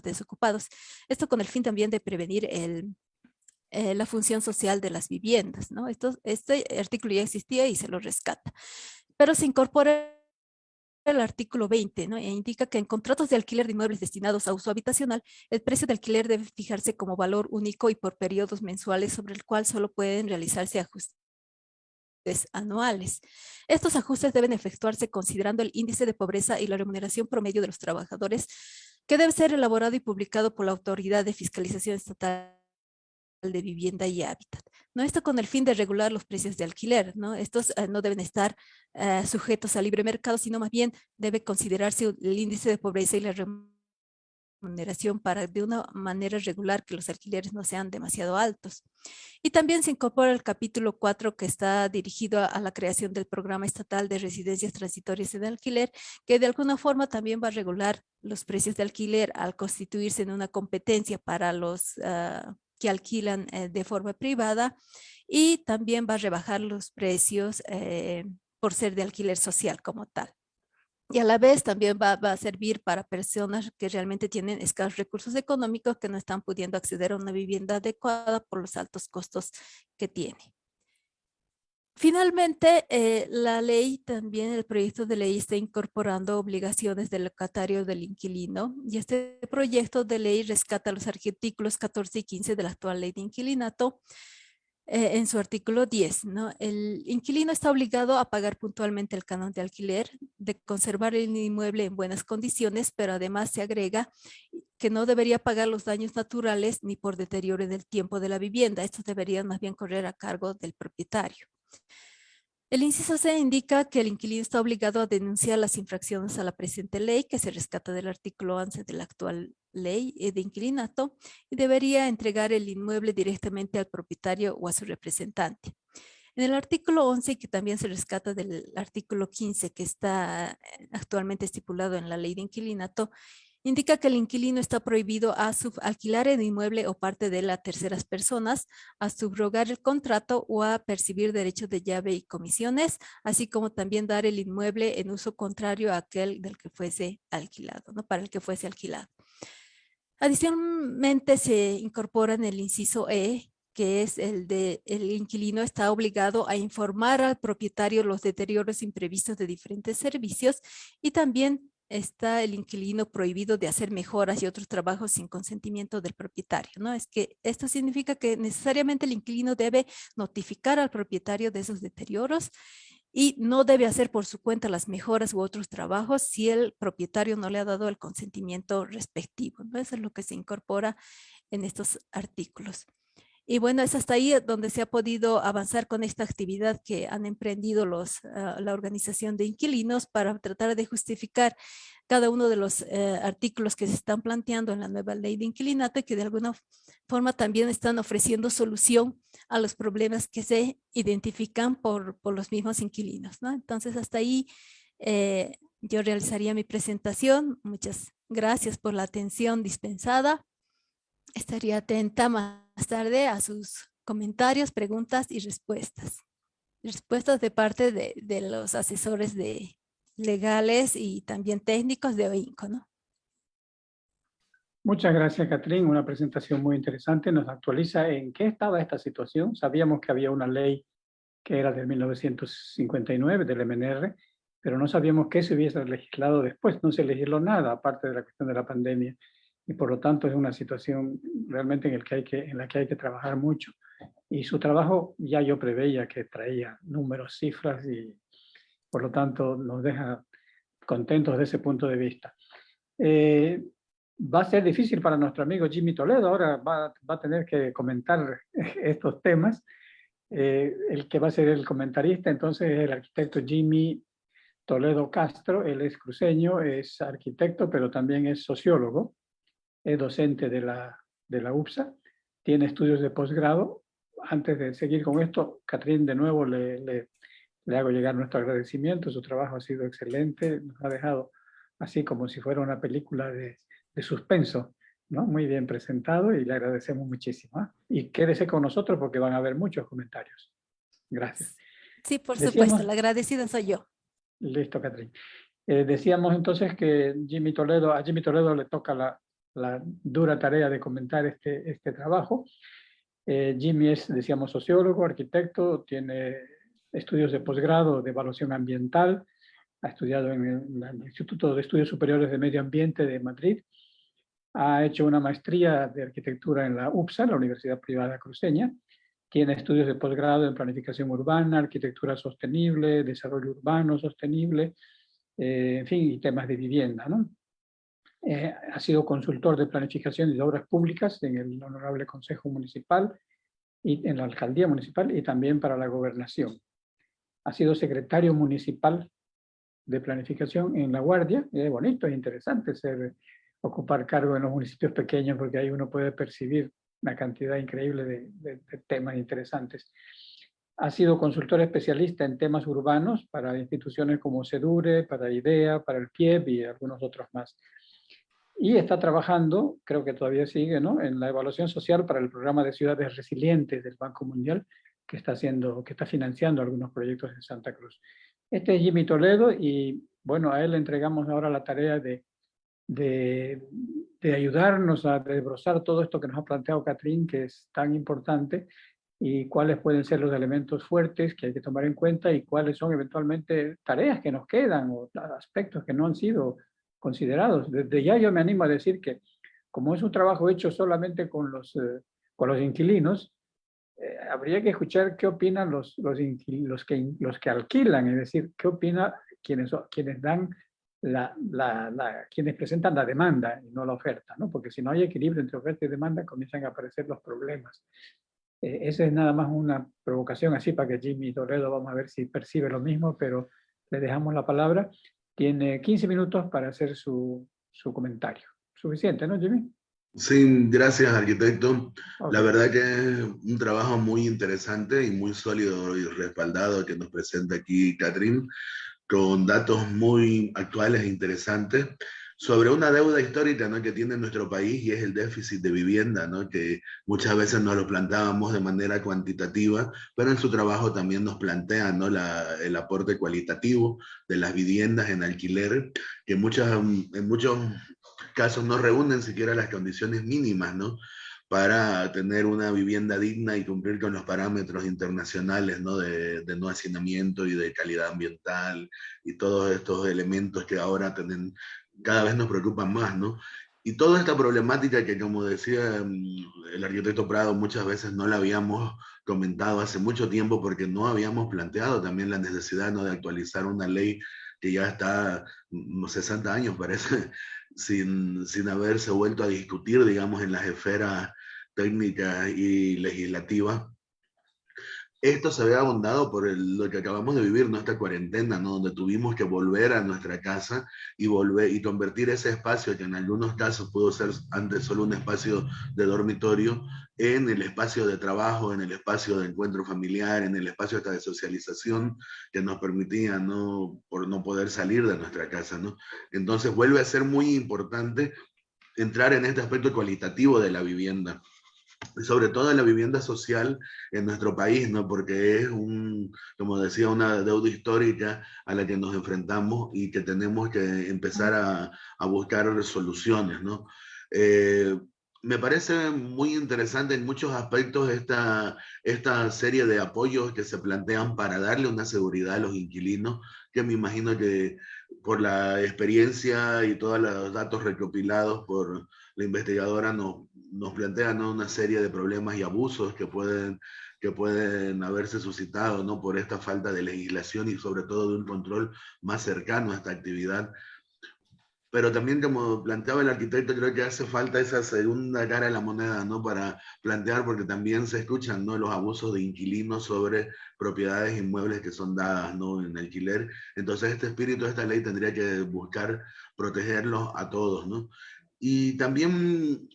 desocupados. Esto con el fin también de prevenir la función social de las viviendas, ¿no? Este artículo ya existía y se lo rescata. Pero se incorpora el artículo 20, ¿no? E indica que en contratos de alquiler de inmuebles destinados a uso habitacional, el precio de alquiler debe fijarse como valor único y por periodos mensuales sobre el cual solo pueden realizarse ajustes anuales. Estos ajustes deben efectuarse considerando el índice de pobreza y la remuneración promedio de los trabajadores, que debe ser elaborado y publicado por la Autoridad de Fiscalización Estatal de Vivienda y Hábitat, ¿no? Esto con el fin de regular los precios de alquiler, ¿no? Estos no deben estar sujetos al libre mercado, sino más bien debe considerarse el índice de pobreza y la remuneración para de una manera regular que los alquileres no sean demasiado altos. Y también se incorpora el capítulo 4 que está dirigido a la creación del programa estatal de residencias transitorias en alquiler, que de alguna forma también va a regular los precios de alquiler al constituirse en una competencia para los que alquilan de forma privada, y también va a rebajar los precios por ser de alquiler social como tal. Y a la vez también va a servir para personas que realmente tienen escasos recursos económicos que no están pudiendo acceder a una vivienda adecuada por los altos costos que tiene. Finalmente, la ley también, el proyecto de ley está incorporando obligaciones del locatario del inquilino y este proyecto de ley rescata los artículos 14 y 15 de la actual ley de inquilinato en su artículo 10, ¿no? El inquilino está obligado a pagar puntualmente el canon de alquiler, de conservar el inmueble en buenas condiciones, pero además se agrega que no debería pagar los daños naturales ni por deterioro en el tiempo de la vivienda. Estos deberían más bien correr a cargo del propietario. El inciso C indica que el inquilino está obligado a denunciar las infracciones a la presente ley, que se rescata del artículo 11 de la actual ley de inquilinato, y debería entregar el inmueble directamente al propietario o a su representante. En el artículo 11, que también se rescata del artículo 15, que está actualmente estipulado en la ley de inquilinato, indica que el inquilino está prohibido a alquilar el inmueble o parte de él a terceras personas, a subrogar el contrato o a percibir derechos de llave y comisiones, así como también dar el inmueble en uso contrario a aquel del que fuese alquilado, ¿no? Para el que fuese alquilado. Adicionalmente se incorpora en el inciso E, que es el de el inquilino está obligado a informar al propietario los deterioros imprevistos de diferentes servicios y también está el inquilino prohibido de hacer mejoras y otros trabajos sin consentimiento del propietario, ¿no? Es que esto significa que necesariamente el inquilino debe notificar al propietario de esos deterioros y no debe hacer por su cuenta las mejoras u otros trabajos si el propietario no le ha dado el consentimiento respectivo, ¿no? Eso es lo que se incorpora en estos artículos. Y bueno, es hasta ahí donde se ha podido avanzar con esta actividad que han emprendido la organización de inquilinos para tratar de justificar cada uno de los artículos que se están planteando en la nueva ley de inquilinato y que de alguna forma también están ofreciendo solución a los problemas que se identifican por los mismos inquilinos, ¿no? Entonces, hasta ahí yo realizaría mi presentación. Muchas gracias por la atención dispensada. Estaría atenta más tarde a sus comentarios, preguntas y respuestas. Respuestas de parte de los asesores legales y también técnicos de OINCO, ¿no? Muchas gracias, Catrín. Una presentación muy interesante. Nos actualiza en qué estaba esta situación. Sabíamos que había una ley que era de 1959, del MNR, pero no sabíamos qué se hubiese legislado después. No se legisló nada, aparte de la cuestión de la pandemia. Y por lo tanto es una situación realmente en la que hay que trabajar mucho. Y su trabajo ya yo preveía que traía números, cifras, y por lo tanto nos deja contentos de ese punto de vista. Va a ser difícil para nuestro amigo Jimmy Toledo, ahora va a tener que comentar estos temas. El que va a ser el comentarista entonces es el arquitecto Jimmy Toledo Castro. Él es cruceño, es arquitecto, pero también es sociólogo, es docente de la UPSA, tiene estudios de posgrado. Antes de seguir con esto, Catrín, de nuevo le hago llegar nuestro agradecimiento. Su trabajo ha sido excelente, nos ha dejado así como si fuera una película de suspenso, ¿no? Muy bien presentado y le agradecemos muchísimo, ¿eh? Y quédese con nosotros porque van a haber muchos comentarios. Gracias. Sí, por supuesto, Decíamos, la agradecida soy yo. listo, Catrín. Decíamos entonces que a Jimmy Toledo le toca la dura tarea de comentar este trabajo. Jimmy es, decíamos, sociólogo, arquitecto, tiene estudios de posgrado de evaluación ambiental, ha estudiado en el Instituto de Estudios Superiores de Medio Ambiente de Madrid, ha hecho una maestría de arquitectura en la UPSA, la Universidad Privada Cruceña, tiene estudios de posgrado en planificación urbana, arquitectura sostenible, desarrollo urbano sostenible, en fin, y temas de vivienda, ¿no? Ha sido consultor de planificación y de obras públicas en el Honorable Consejo Municipal y en la Alcaldía Municipal y también para la Gobernación. Ha sido secretario municipal de planificación en La Guardia. Es bonito, es interesante ocupar cargo en los municipios pequeños porque ahí uno puede percibir una cantidad increíble de temas interesantes. Ha sido consultor especialista en temas urbanos para instituciones como SEDURE, para IDEA, para el PIEB y algunos otros más. Y está trabajando, creo que todavía sigue, ¿no?, en la evaluación social para el programa de ciudades resilientes del Banco Mundial, que está financiando algunos proyectos en Santa Cruz. Este es Jimmy Toledo y bueno, a él le entregamos ahora la tarea de, de ayudarnos a desbrozar todo esto que nos ha planteado Catherine, que es tan importante, y cuáles pueden ser los elementos fuertes que hay que tomar en cuenta y cuáles son eventualmente tareas que nos quedan o aspectos que no han sido considerados. Desde ya yo me animo a decir que como es un trabajo hecho solamente con los inquilinos, habría que escuchar qué opinan los que alquilan, es decir, qué opinan quienes dan quienes presentan la demanda y no la oferta, ¿no? Porque si no hay equilibrio entre oferta y demanda, comienzan a aparecer los problemas. Esa es nada más una provocación así para que Jimmy Toledo, vamos a ver si percibe lo mismo, pero le dejamos la palabra. Tiene 15 minutos para hacer su comentario. Suficiente, ¿no, Jimmy? Sí, gracias, arquitecto. La Okay. verdad que es un trabajo muy interesante y muy sólido y respaldado que nos presenta aquí Catherine, con datos muy actuales e interesantes sobre una deuda histórica, ¿no?, que tiene nuestro país, y es el déficit de vivienda, ¿no?, que muchas veces nos lo planteábamos de manera cuantitativa, pero en su trabajo también nos plantean, ¿no?, el aporte cualitativo de las viviendas en alquiler, que en muchos casos no reúnen siquiera las condiciones mínimas, ¿no?, para tener una vivienda digna y cumplir con los parámetros internacionales, ¿no?, de no hacinamiento y de calidad ambiental y todos estos elementos que ahora cada vez nos preocupan más, ¿no? Y toda esta problemática que, como decía el arquitecto Prado, muchas veces no la habíamos comentado hace mucho tiempo porque no habíamos planteado también la necesidad, ¿no?, de actualizar una ley que ya está 60 años, parece, sin haberse vuelto a discutir, digamos, en las esferas técnicas y legislativas. Esto se ve abondado por lo que acabamos de vivir, nuestra cuarentena, ¿no?, donde tuvimos que volver a nuestra casa y convertir ese espacio, que en algunos casos pudo ser antes solo un espacio de dormitorio, en el espacio de trabajo, en el espacio de encuentro familiar, en el espacio hasta de socialización que nos permitía, ¿no?, por no poder salir de nuestra casa, ¿no? Entonces vuelve a ser muy importante entrar en este aspecto cualitativo de la vivienda, sobre todo en la vivienda social en nuestro país, ¿no?, porque es como decía, una deuda histórica a la que nos enfrentamos y que tenemos que empezar a buscar soluciones, ¿no? Eh, Me parece muy interesante en muchos aspectos esta serie de apoyos que se plantean para darle una seguridad a los inquilinos, que me imagino que por la experiencia y todos los datos recopilados por la investigadora nos plantea, ¿no?, una serie de problemas y abusos que pueden haberse suscitado, ¿no?, por esta falta de legislación y sobre todo de un control más cercano a esta actividad. Pero también, como planteaba el arquitecto, creo que hace falta esa segunda cara de la moneda, ¿no?, para plantear, porque también se escuchan, ¿no?, los abusos de inquilinos sobre propiedades inmuebles que son dadas, ¿no?, en alquiler. Entonces este espíritu de esta ley tendría que buscar protegerlos a todos, ¿no? Y también,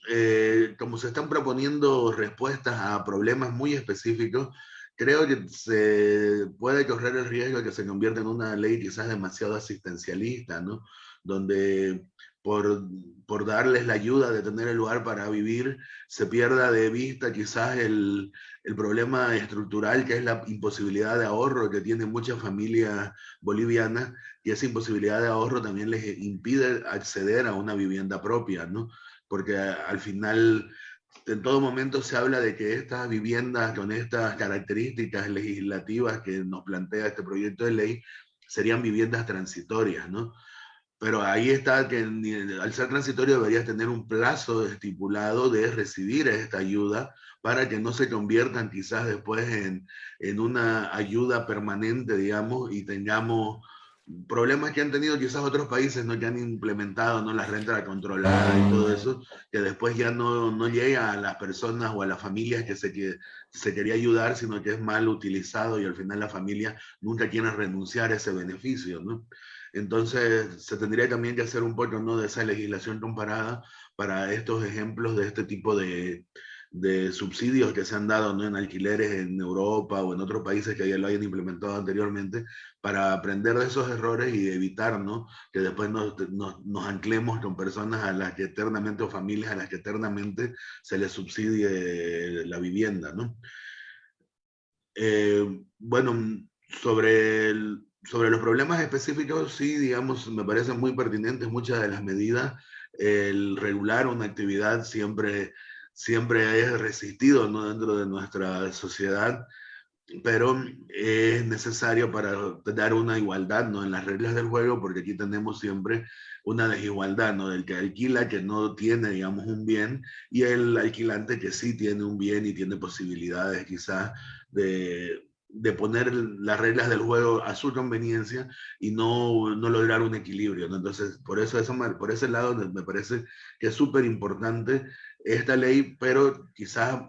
como se están proponiendo respuestas a problemas muy específicos, creo que se puede correr el riesgo de que se convierta en una ley quizás demasiado asistencialista, ¿no?, donde por, por darles la ayuda de tener el lugar para vivir, se pierda de vista quizás el problema estructural, que es la imposibilidad de ahorro que tienen muchas familias bolivianas, y esa imposibilidad de ahorro también les impide acceder a una vivienda propia, ¿no? Porque al final, en todo momento se habla de que estas viviendas con estas características legislativas que nos plantea este proyecto de ley serían viviendas transitorias, ¿no? Pero ahí está que al ser transitorio deberías tener un plazo estipulado de recibir esta ayuda para que no se conviertan quizás después en una ayuda permanente, digamos, y tengamos problemas que han tenido quizás otros países, ¿no?, que han implementado, ¿no?, la renta controlada y todo eso, que después ya no llega a las personas o a las familias que se quería ayudar, sino que es mal utilizado y al final la familia nunca quiere renunciar a ese beneficio, ¿no? Entonces, se tendría también que hacer un poco, ¿no?, de esa legislación comparada para estos ejemplos de este tipo de subsidios que se han dado, ¿no?, en alquileres en Europa o en otros países que ya lo hayan implementado anteriormente, para aprender de esos errores y evitar, ¿no?, que después nos anclemos con personas a las que eternamente, o familias a las que eternamente se les subsidie la vivienda, ¿no? Bueno, sobre sobre los problemas específicos, sí, digamos, me parecen muy pertinentes muchas de las medidas. El regular una actividad siempre es resistido, ¿no?, dentro de nuestra sociedad, pero es necesario para dar una igualdad, ¿no?, en las reglas del juego, porque aquí tenemos siempre una desigualdad, ¿no?, del que alquila, que no tiene, digamos, un bien, y el alquilante que sí tiene un bien y tiene posibilidades quizás de poner las reglas del juego a su conveniencia y no lograr un equilibrio, ¿no? Entonces, por ese lado me parece que es súper importante esta ley, pero quizás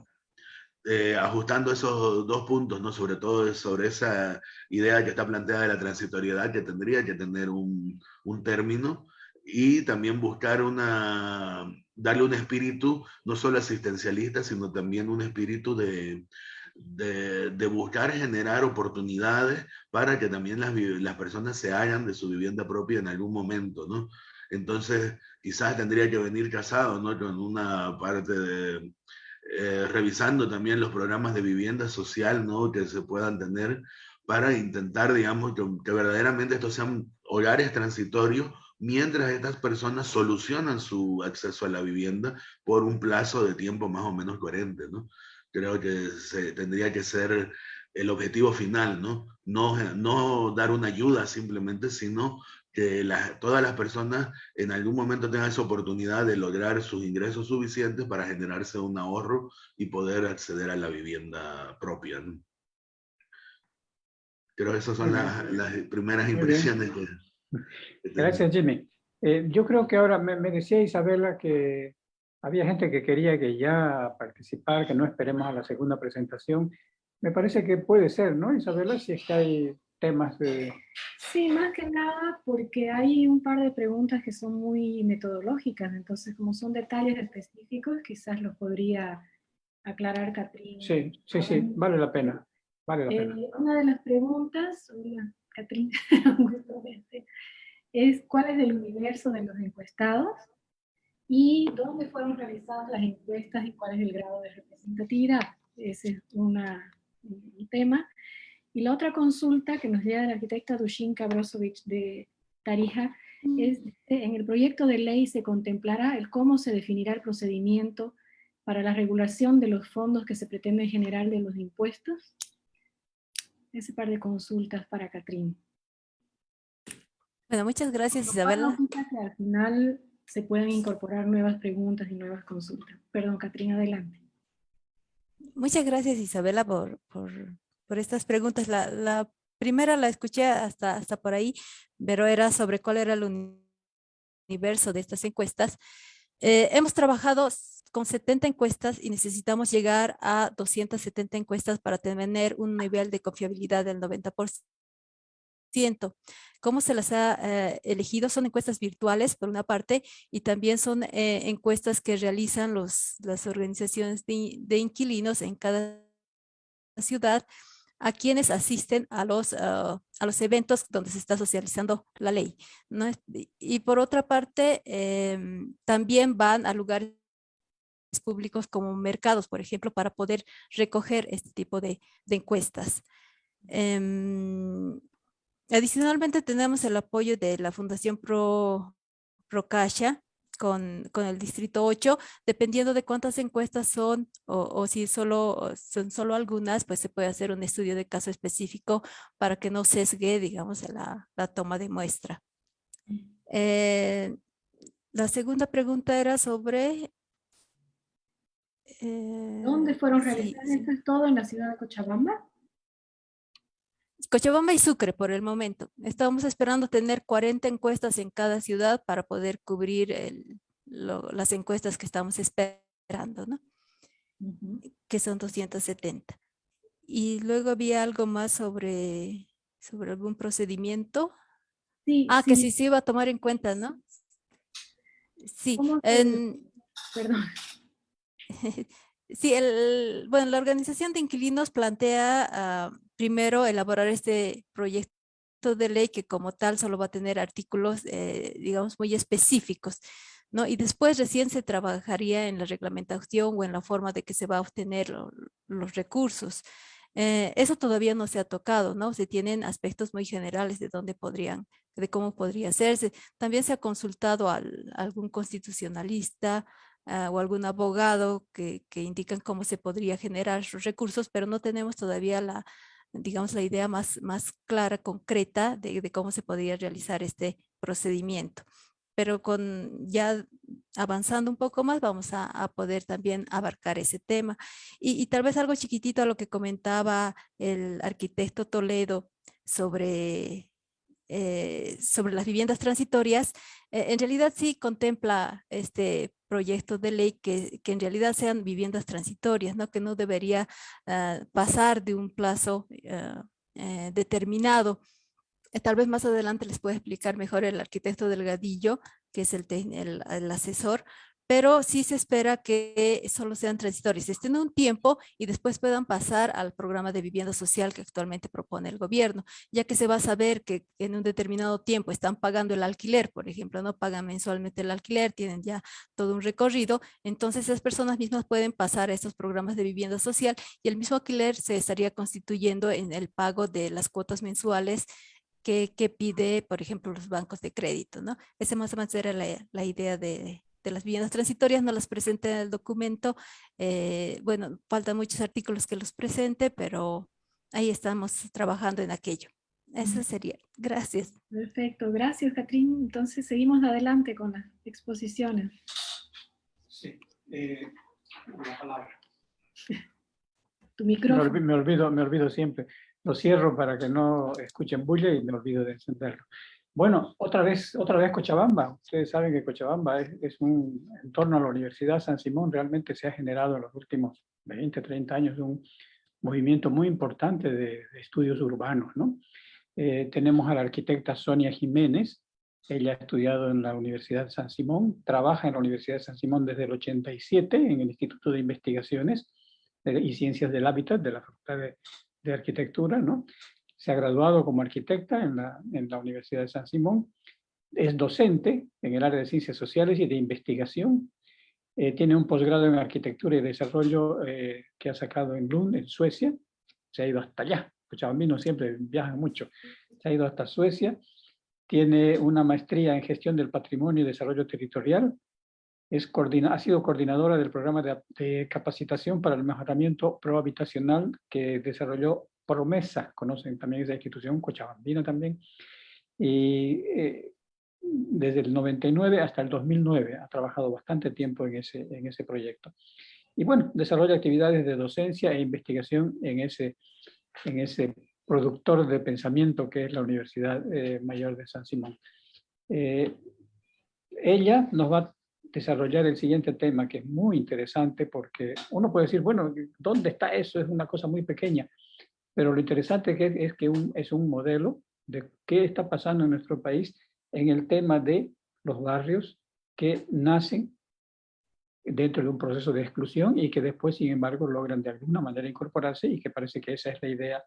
ajustando esos dos puntos, ¿no? Sobre todo sobre esa idea que está planteada de la transitoriedad, que tendría que tener un término, y también buscar darle un espíritu no solo asistencialista, sino también un espíritu de buscar generar oportunidades para que también las personas se hagan de su vivienda propia en algún momento, ¿no? Entonces, quizás tendría que venir casado, ¿no?, con una parte de revisando también los programas de vivienda social, ¿no?, que se puedan tener para intentar, digamos, que verdaderamente estos sean hogares transitorios mientras estas personas solucionan su acceso a la vivienda por un plazo de tiempo más o menos coherente, ¿no? Creo que tendría que ser el objetivo final, ¿no? No dar una ayuda simplemente, sino que todas las personas en algún momento tengan esa oportunidad de lograr sus ingresos suficientes para generarse un ahorro y poder acceder a la vivienda propia, ¿no? Creo que esas Muy son bien, las primeras muy bien. impresiones que tengo. Gracias, Jimmy. Yo creo que ahora me decía Isabela que había gente que quería que ya participar, que no esperemos a la segunda presentación. Me parece que puede ser, ¿no, Isabela? Si es que hay temas de... Sí, más que nada porque hay un par de preguntas que son muy metodológicas, entonces como son detalles específicos, quizás los podría aclarar Catrín. Sí, sí, sí, vale la pena. Vale la pena. Una de las preguntas, hola Catrín, un gusto verte, es ¿cuál es el universo de los encuestados? ¿Y dónde fueron realizadas las encuestas y cuál es el grado de representatividad? Ese es un tema. Y la otra consulta que nos llega de la arquitecta Dushinka Brozovic de Tarija es, en el proyecto de ley se contemplará el cómo se definirá el procedimiento para la regulación de los fondos que se pretenden generar de los impuestos. Ese par de consultas para Catrín. Bueno, muchas gracias, Lo cual no Isabela. quita que al final se puedan incorporar nuevas preguntas y nuevas consultas. Perdón, Catrín, adelante. Muchas gracias, Isabela, por estas preguntas. La primera la escuché hasta por ahí, pero era sobre cuál era el universo de estas encuestas. Hemos trabajado con 70 encuestas y necesitamos llegar a 270 encuestas para tener un nivel de confiabilidad del 90%. ¿Cómo se las ha elegido? Son encuestas virtuales, por una parte, y también son encuestas que realizan las organizaciones de inquilinos en cada ciudad, a quienes asisten a los eventos donde se está socializando la ley, ¿no? Y por otra parte, también van a lugares públicos como mercados, por ejemplo, para poder recoger este tipo de encuestas. Adicionalmente tenemos el apoyo de la Fundación Procasha con el Distrito 8, dependiendo de cuántas encuestas son o si son solo algunas, pues se puede hacer un estudio de caso específico para que no sesgue, digamos, la toma de muestra. La segunda pregunta era sobre... ¿Dónde fueron realizadas? ¿Esto es todo en la ciudad de Cochabamba? Cochabamba y Sucre por el momento. Estamos esperando tener 40 encuestas en cada ciudad para poder cubrir las encuestas que estamos esperando, ¿no? Que son 270. Y luego había algo más sobre algún procedimiento. Sí, Que sí. sí se iba a tomar en cuenta, ¿no? Sí. Perdón. Sí, bueno, la organización de inquilinos plantea primero elaborar este proyecto de ley que como tal solo va a tener artículos, digamos, muy específicos, ¿no? Y después recién se trabajaría en la reglamentación o en la forma de que se va a obtener los recursos. Eso todavía no se ha tocado, ¿no? Se tienen aspectos muy generales de dónde podrían, de cómo podría hacerse. También se ha consultado a algún constitucionalista o algún abogado que indican cómo se podría generar sus recursos, pero no tenemos todavía la, digamos, la idea más clara, concreta de cómo se podría realizar este procedimiento. Pero con ya avanzando un poco más vamos a poder también abarcar ese tema. Y tal vez algo chiquitito a lo que comentaba el arquitecto Toledo sobre, sobre las viviendas transitorias, en realidad sí contempla este proyecto de ley que en realidad sean viviendas transitorias, ¿no? Que no debería pasar de un plazo determinado. Tal vez más adelante les pueda explicar mejor el arquitecto Delgadillo, que es el asesor, pero sí se espera que solo sean transitorios, estén un tiempo y después puedan pasar al programa de vivienda social que actualmente propone el gobierno, ya que se va a saber que en un determinado tiempo están pagando el alquiler, por ejemplo, no pagan mensualmente el alquiler, tienen ya todo un recorrido, entonces esas personas mismas pueden pasar a estos programas de vivienda social y el mismo alquiler se estaría constituyendo en el pago de las cuotas mensuales que pide, por ejemplo, los bancos de crédito, ¿no? Esa más o menos era la idea de las viviendas transitorias, no las presenta en el documento. Bueno, faltan muchos artículos que los presente, pero ahí estamos trabajando en aquello. Eso sería. Gracias. Perfecto, gracias, Catrín. Entonces seguimos adelante con las exposiciones. Sí, la palabra. Tu micrófono. Me olvido siempre. Lo cierro para que no escuchen bulla y me olvido de encenderlo. Bueno, otra vez Cochabamba. Ustedes saben que Cochabamba es un entorno a la Universidad San Simón. Realmente se ha generado en los últimos 20, 30 años un movimiento muy importante de estudios urbanos, ¿no? Tenemos a la arquitecta Sonia Jiménez. Ella ha estudiado en la Universidad San Simón, trabaja en la Universidad San Simón desde el 87 en el Instituto de Investigaciones y Ciencias del Hábitat de la Facultad de Arquitectura, ¿no? Se ha graduado como arquitecta en la Universidad de San Simón. Es docente en el área de Ciencias Sociales y de Investigación. Tiene un posgrado en Arquitectura y Desarrollo que ha sacado en Lund, en Suecia. Se ha ido hasta allá. Los chabambinos siempre viajan mucho. Se ha ido hasta Suecia. Tiene una maestría en Gestión del Patrimonio y Desarrollo Territorial. Ha sido coordinadora del programa de capacitación para el mejoramiento prohabitacional que desarrolló Promesa, conocen también esa institución, cochabambina también, y desde el 99 hasta el 2009 ha trabajado bastante tiempo en ese proyecto. Y bueno, desarrolla actividades de docencia e investigación en ese productor de pensamiento que es la Universidad Mayor de San Simón. Ella nos va a desarrollar el siguiente tema, que es muy interesante porque uno puede decir, bueno, ¿dónde está eso? Es una cosa muy pequeña. Pero lo interesante es que es un modelo de qué está pasando en nuestro país en el tema de los barrios que nacen dentro de un proceso de exclusión y que después, sin embargo, logran de alguna manera incorporarse y que parece que esa es la idea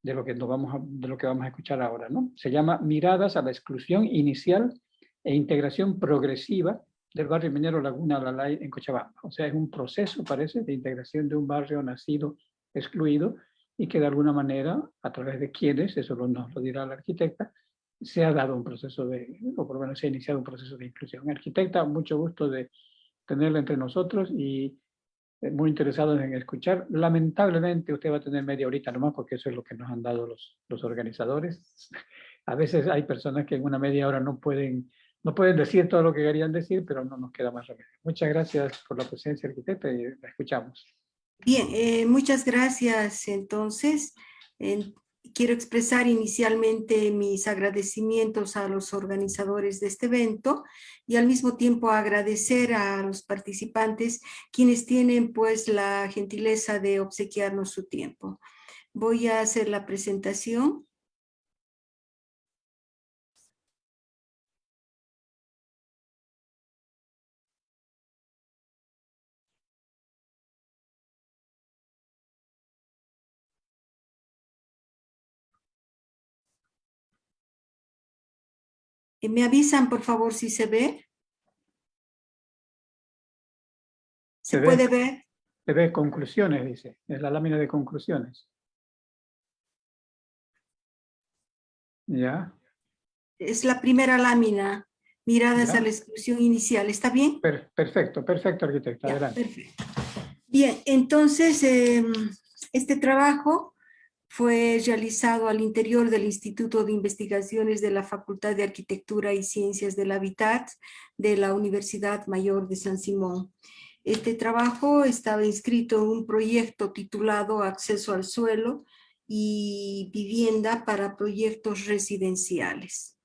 de lo que vamos a escuchar ahora, ¿no? Se llama Miradas a la exclusión inicial e integración progresiva del barrio minero Laguna Lalay en Cochabamba. O sea, es un proceso, parece, de integración de un barrio nacido excluido y que de alguna manera, a través de quienes, eso nos lo dirá la arquitecta, se ha dado un proceso o por lo menos se ha iniciado un proceso de inclusión. Arquitecta, mucho gusto de tenerla entre nosotros y muy interesados en escuchar. Lamentablemente usted va a tener media horita nomás porque eso es lo que nos han dado los organizadores. A veces hay personas que en una media hora no pueden decir todo lo que querían decir, pero no nos queda más remedio. Muchas gracias por la presencia, arquitecta, y la escuchamos. Bien, muchas gracias. Entonces, quiero expresar inicialmente mis agradecimientos a los organizadores de este evento y al mismo tiempo agradecer a los participantes quienes tienen pues la gentileza de obsequiarnos su tiempo. Voy a hacer la presentación. ¿Me avisan, por favor, si se ve? ¿Se puede ver? Se ve conclusiones, dice. Es la lámina de conclusiones. Ya, Es la primera lámina, miradas ya. a la exclusión inicial. ¿Está bien? Perfecto, perfecto, arquitecta. Ya, Adelante. perfecto. Bien, entonces este trabajo fue realizado al interior del Instituto de Investigaciones de la Facultad de Arquitectura y Ciencias del Hábitat de la Universidad Mayor de San Simón. Este trabajo estaba inscrito en un proyecto titulado Acceso al Suelo y Vivienda para Proyectos Residenciales.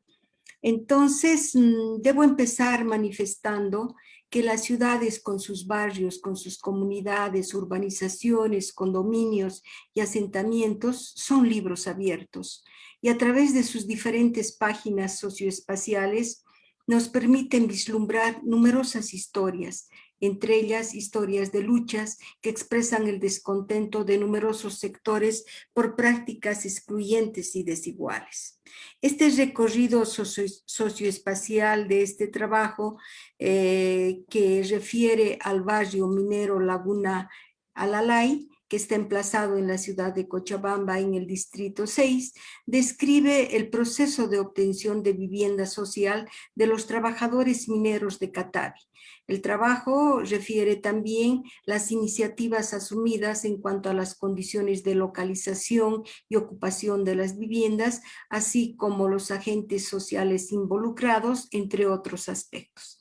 Entonces, debo empezar manifestando que las ciudades con sus barrios, con sus comunidades, urbanizaciones, condominios y asentamientos son libros abiertos y a través de sus diferentes páginas socioespaciales nos permiten vislumbrar numerosas historias, entre ellas historias de luchas que expresan el descontento de numerosos sectores por prácticas excluyentes y desiguales. Este recorrido socioespacial de este trabajo que refiere al barrio minero Laguna Alalay, que está emplazado en la ciudad de Cochabamba, en el distrito 6, describe el proceso de obtención de vivienda social de los trabajadores mineros de Catavi. El trabajo refiere también las iniciativas asumidas en cuanto a las condiciones de localización y ocupación de las viviendas, así como los agentes sociales involucrados, entre otros aspectos.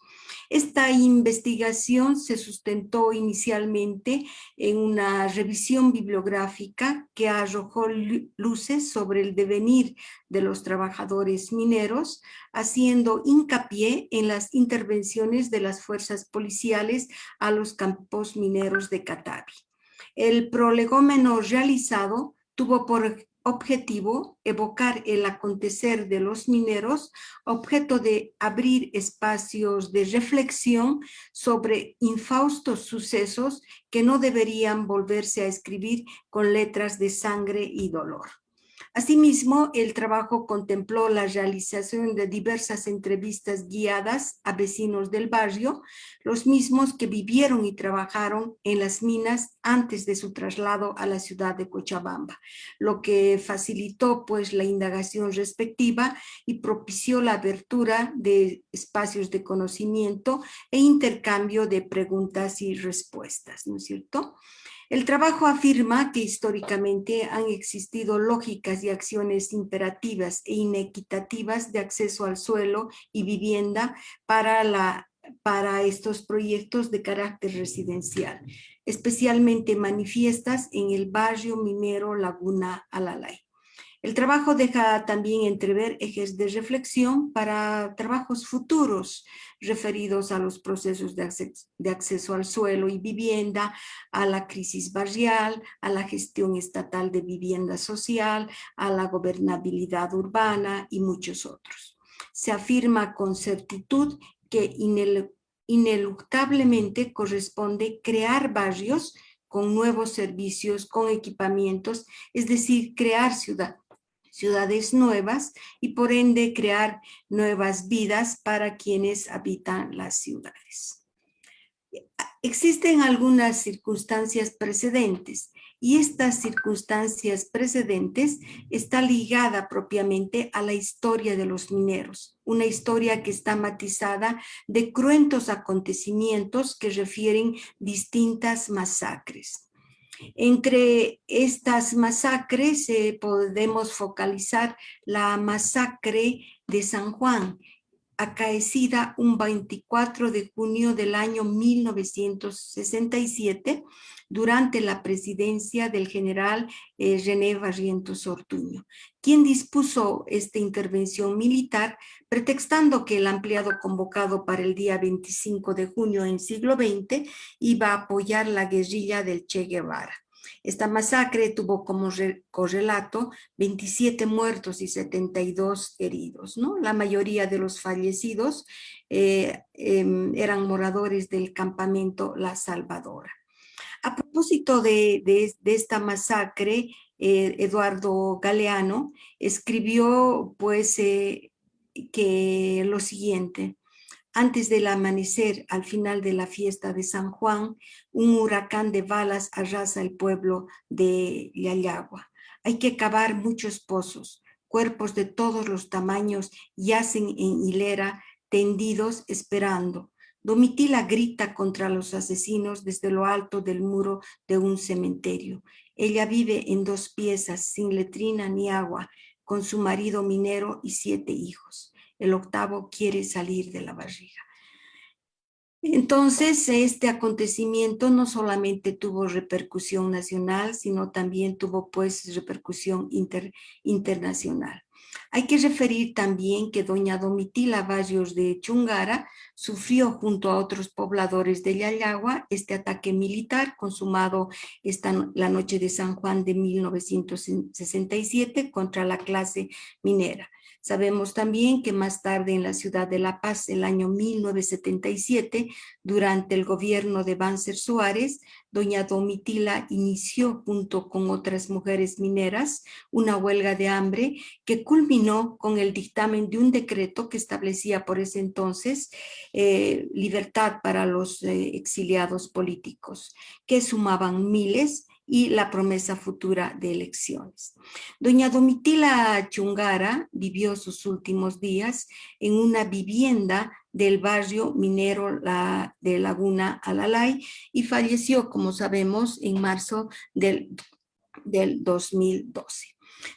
Esta investigación se sustentó inicialmente en una revisión bibliográfica que arrojó luces sobre el devenir de los trabajadores mineros, haciendo hincapié en las intervenciones de las fuerzas policiales a los campos mineros de Catavi. El prolegómeno realizado tuvo por objetivo evocar el acontecer de los mineros, objeto de abrir espacios de reflexión sobre infaustos sucesos que no deberían volverse a escribir con letras de sangre y dolor. Asimismo, el trabajo contempló la realización de diversas entrevistas guiadas a vecinos del barrio, los mismos que vivieron y trabajaron en las minas antes de su traslado a la ciudad de Cochabamba, lo que facilitó pues la indagación respectiva y propició la apertura de espacios de conocimiento e intercambio de preguntas y respuestas, ¿no es cierto? El trabajo afirma que históricamente han existido lógicas y acciones imperativas e inequitativas de acceso al suelo y vivienda para estos proyectos de carácter residencial, especialmente manifiestas en el barrio minero Laguna Alalay. El trabajo deja también entrever ejes de reflexión para trabajos futuros referidos a los procesos de acceso al suelo y vivienda, a la crisis barrial, a la gestión estatal de vivienda social, a la gobernabilidad urbana y muchos otros. Se afirma con certitud que ineluctablemente corresponde crear barrios con nuevos servicios, con equipamientos, es decir, crear ciudades nuevas y por ende crear nuevas vidas para quienes habitan las ciudades. Existen algunas circunstancias precedentes y estas circunstancias precedentes está ligada propiamente a la historia de los mineros, una historia que está matizada de cruentos acontecimientos que refieren distintas masacres. Entre estas masacres podemos focalizar la masacre de San Juan, acaecida un 24 de junio del año 1967 durante la presidencia del general René Barrientos Ortuño, quien dispuso esta intervención militar pretextando que el ampliado convocado para el día 25 de junio en siglo XX iba a apoyar la guerrilla del Che Guevara. Esta masacre tuvo como correlato 27 muertos y 72 heridos, ¿no? La mayoría de los fallecidos eran moradores del campamento La Salvadora. A propósito de esta masacre, Eduardo Galeano escribió pues que lo siguiente: antes del amanecer, al final de la fiesta de San Juan, un huracán de balas arrasa el pueblo de Yayagua. Hay que cavar muchos pozos. Cuerpos de todos los tamaños yacen en hilera, tendidos, esperando. Domitila grita contra los asesinos desde lo alto del muro de un cementerio. Ella vive en 2 piezas, sin letrina ni agua, con su marido minero y 7 hijos. El 8º quiere salir de la barriga. Entonces, este acontecimiento no solamente tuvo repercusión nacional, sino también tuvo pues repercusión internacional. Hay que referir también que doña Domitila Barrios de Chungara sufrió junto a otros pobladores de Yayagua este ataque militar consumado la noche de San Juan de 1967 contra la clase minera. Sabemos también que más tarde en la ciudad de La Paz, el año 1977, durante el gobierno de Banzer Suárez, doña Domitila inició junto con otras mujeres mineras una huelga de hambre que culminó con el dictamen de un decreto que establecía por ese entonces libertad para los exiliados políticos, que sumaban miles, y la promesa futura de elecciones. Doña Domitila Chungara vivió sus últimos días en una vivienda del barrio minero de Laguna Alalay y falleció, como sabemos, en marzo del 2012.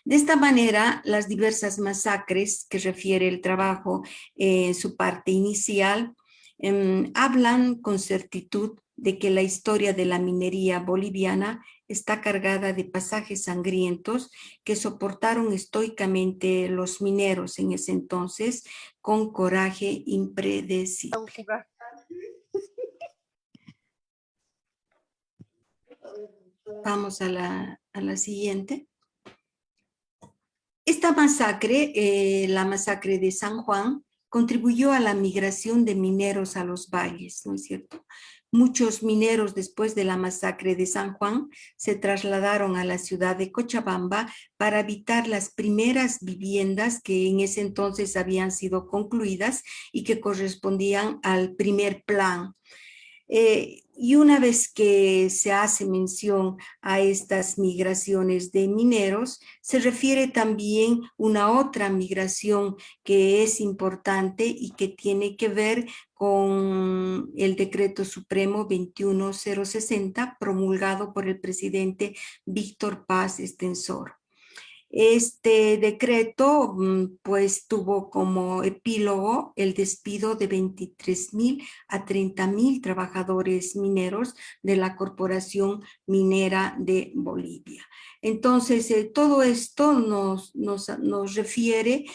De esta manera, las diversas masacres que refiere el trabajo en su parte inicial hablan con certitud de que la historia de la minería boliviana está cargada de pasajes sangrientos que soportaron estoicamente los mineros en ese entonces con coraje impredecible. Vamos a la siguiente. Esta masacre, la masacre de San Juan, contribuyó a la migración de mineros a los valles, ¿no es cierto? Muchos mineros después de la masacre de San Juan se trasladaron a la ciudad de Cochabamba para habitar las primeras viviendas que en ese entonces habían sido concluidas y que correspondían al primer plan. Y una vez que se hace mención a estas migraciones de mineros, se refiere también una otra migración que es importante y que tiene que ver con el Decreto Supremo 21060 promulgado por el presidente Víctor Paz Estenssoro. Este decreto pues tuvo como epílogo el despido de 23,000 a 30,000 trabajadores mineros de la Corporación Minera de Bolivia. Entonces, todo esto nos refiere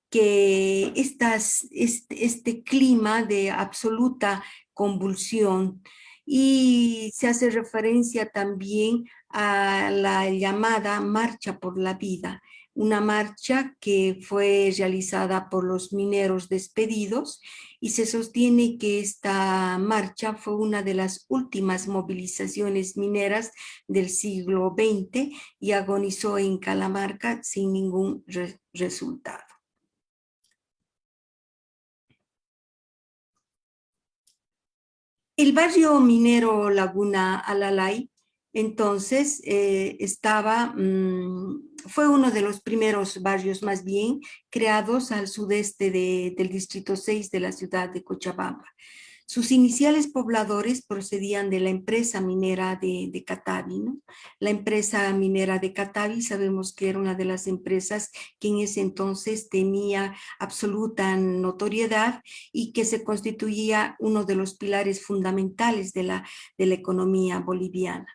que este clima de absoluta convulsión, y se hace referencia también a la llamada Marcha por la Vida, una marcha que fue realizada por los mineros despedidos, y se sostiene que esta marcha fue una de las últimas movilizaciones mineras del siglo XX y agonizó en Calamarca sin ningún resultado. El barrio minero Laguna Alalay, entonces, fue uno de los primeros barrios más bien creados al sudeste del distrito 6 de la ciudad de Cochabamba. Sus iniciales pobladores procedían de la empresa minera de Catavi, ¿no? La empresa minera de Catavi sabemos que era una de las empresas que en ese entonces tenía absoluta notoriedad y que se constituía uno de los pilares fundamentales de la economía boliviana.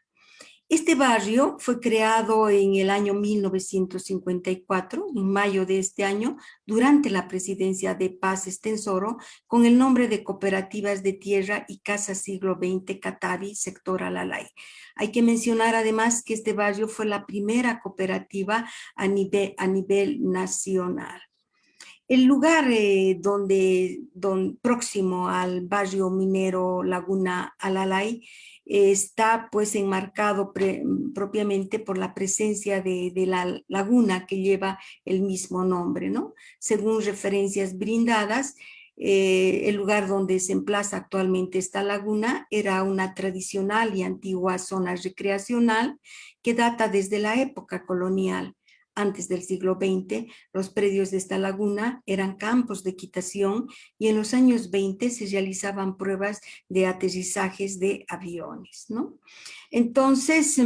Este barrio fue creado en el año 1954, en mayo de este año, durante la presidencia de Paz Estenssoro, con el nombre de Cooperativas de Tierra y Casa Siglo XX Catavi, sector Alalay. Hay que mencionar además que este barrio fue la primera cooperativa a nivel nacional. El lugar próximo al barrio minero Laguna Alalay está pues enmarcado propiamente por la presencia de la laguna que lleva el mismo nombre, ¿no? Según referencias brindadas, el lugar donde se emplaza actualmente esta laguna era una tradicional y antigua zona recreacional que data desde la época colonial. antes del siglo XX, los predios de esta laguna eran campos de equitación y en los años 20 se realizaban pruebas de aterrizajes de aviones, ¿no? Entonces,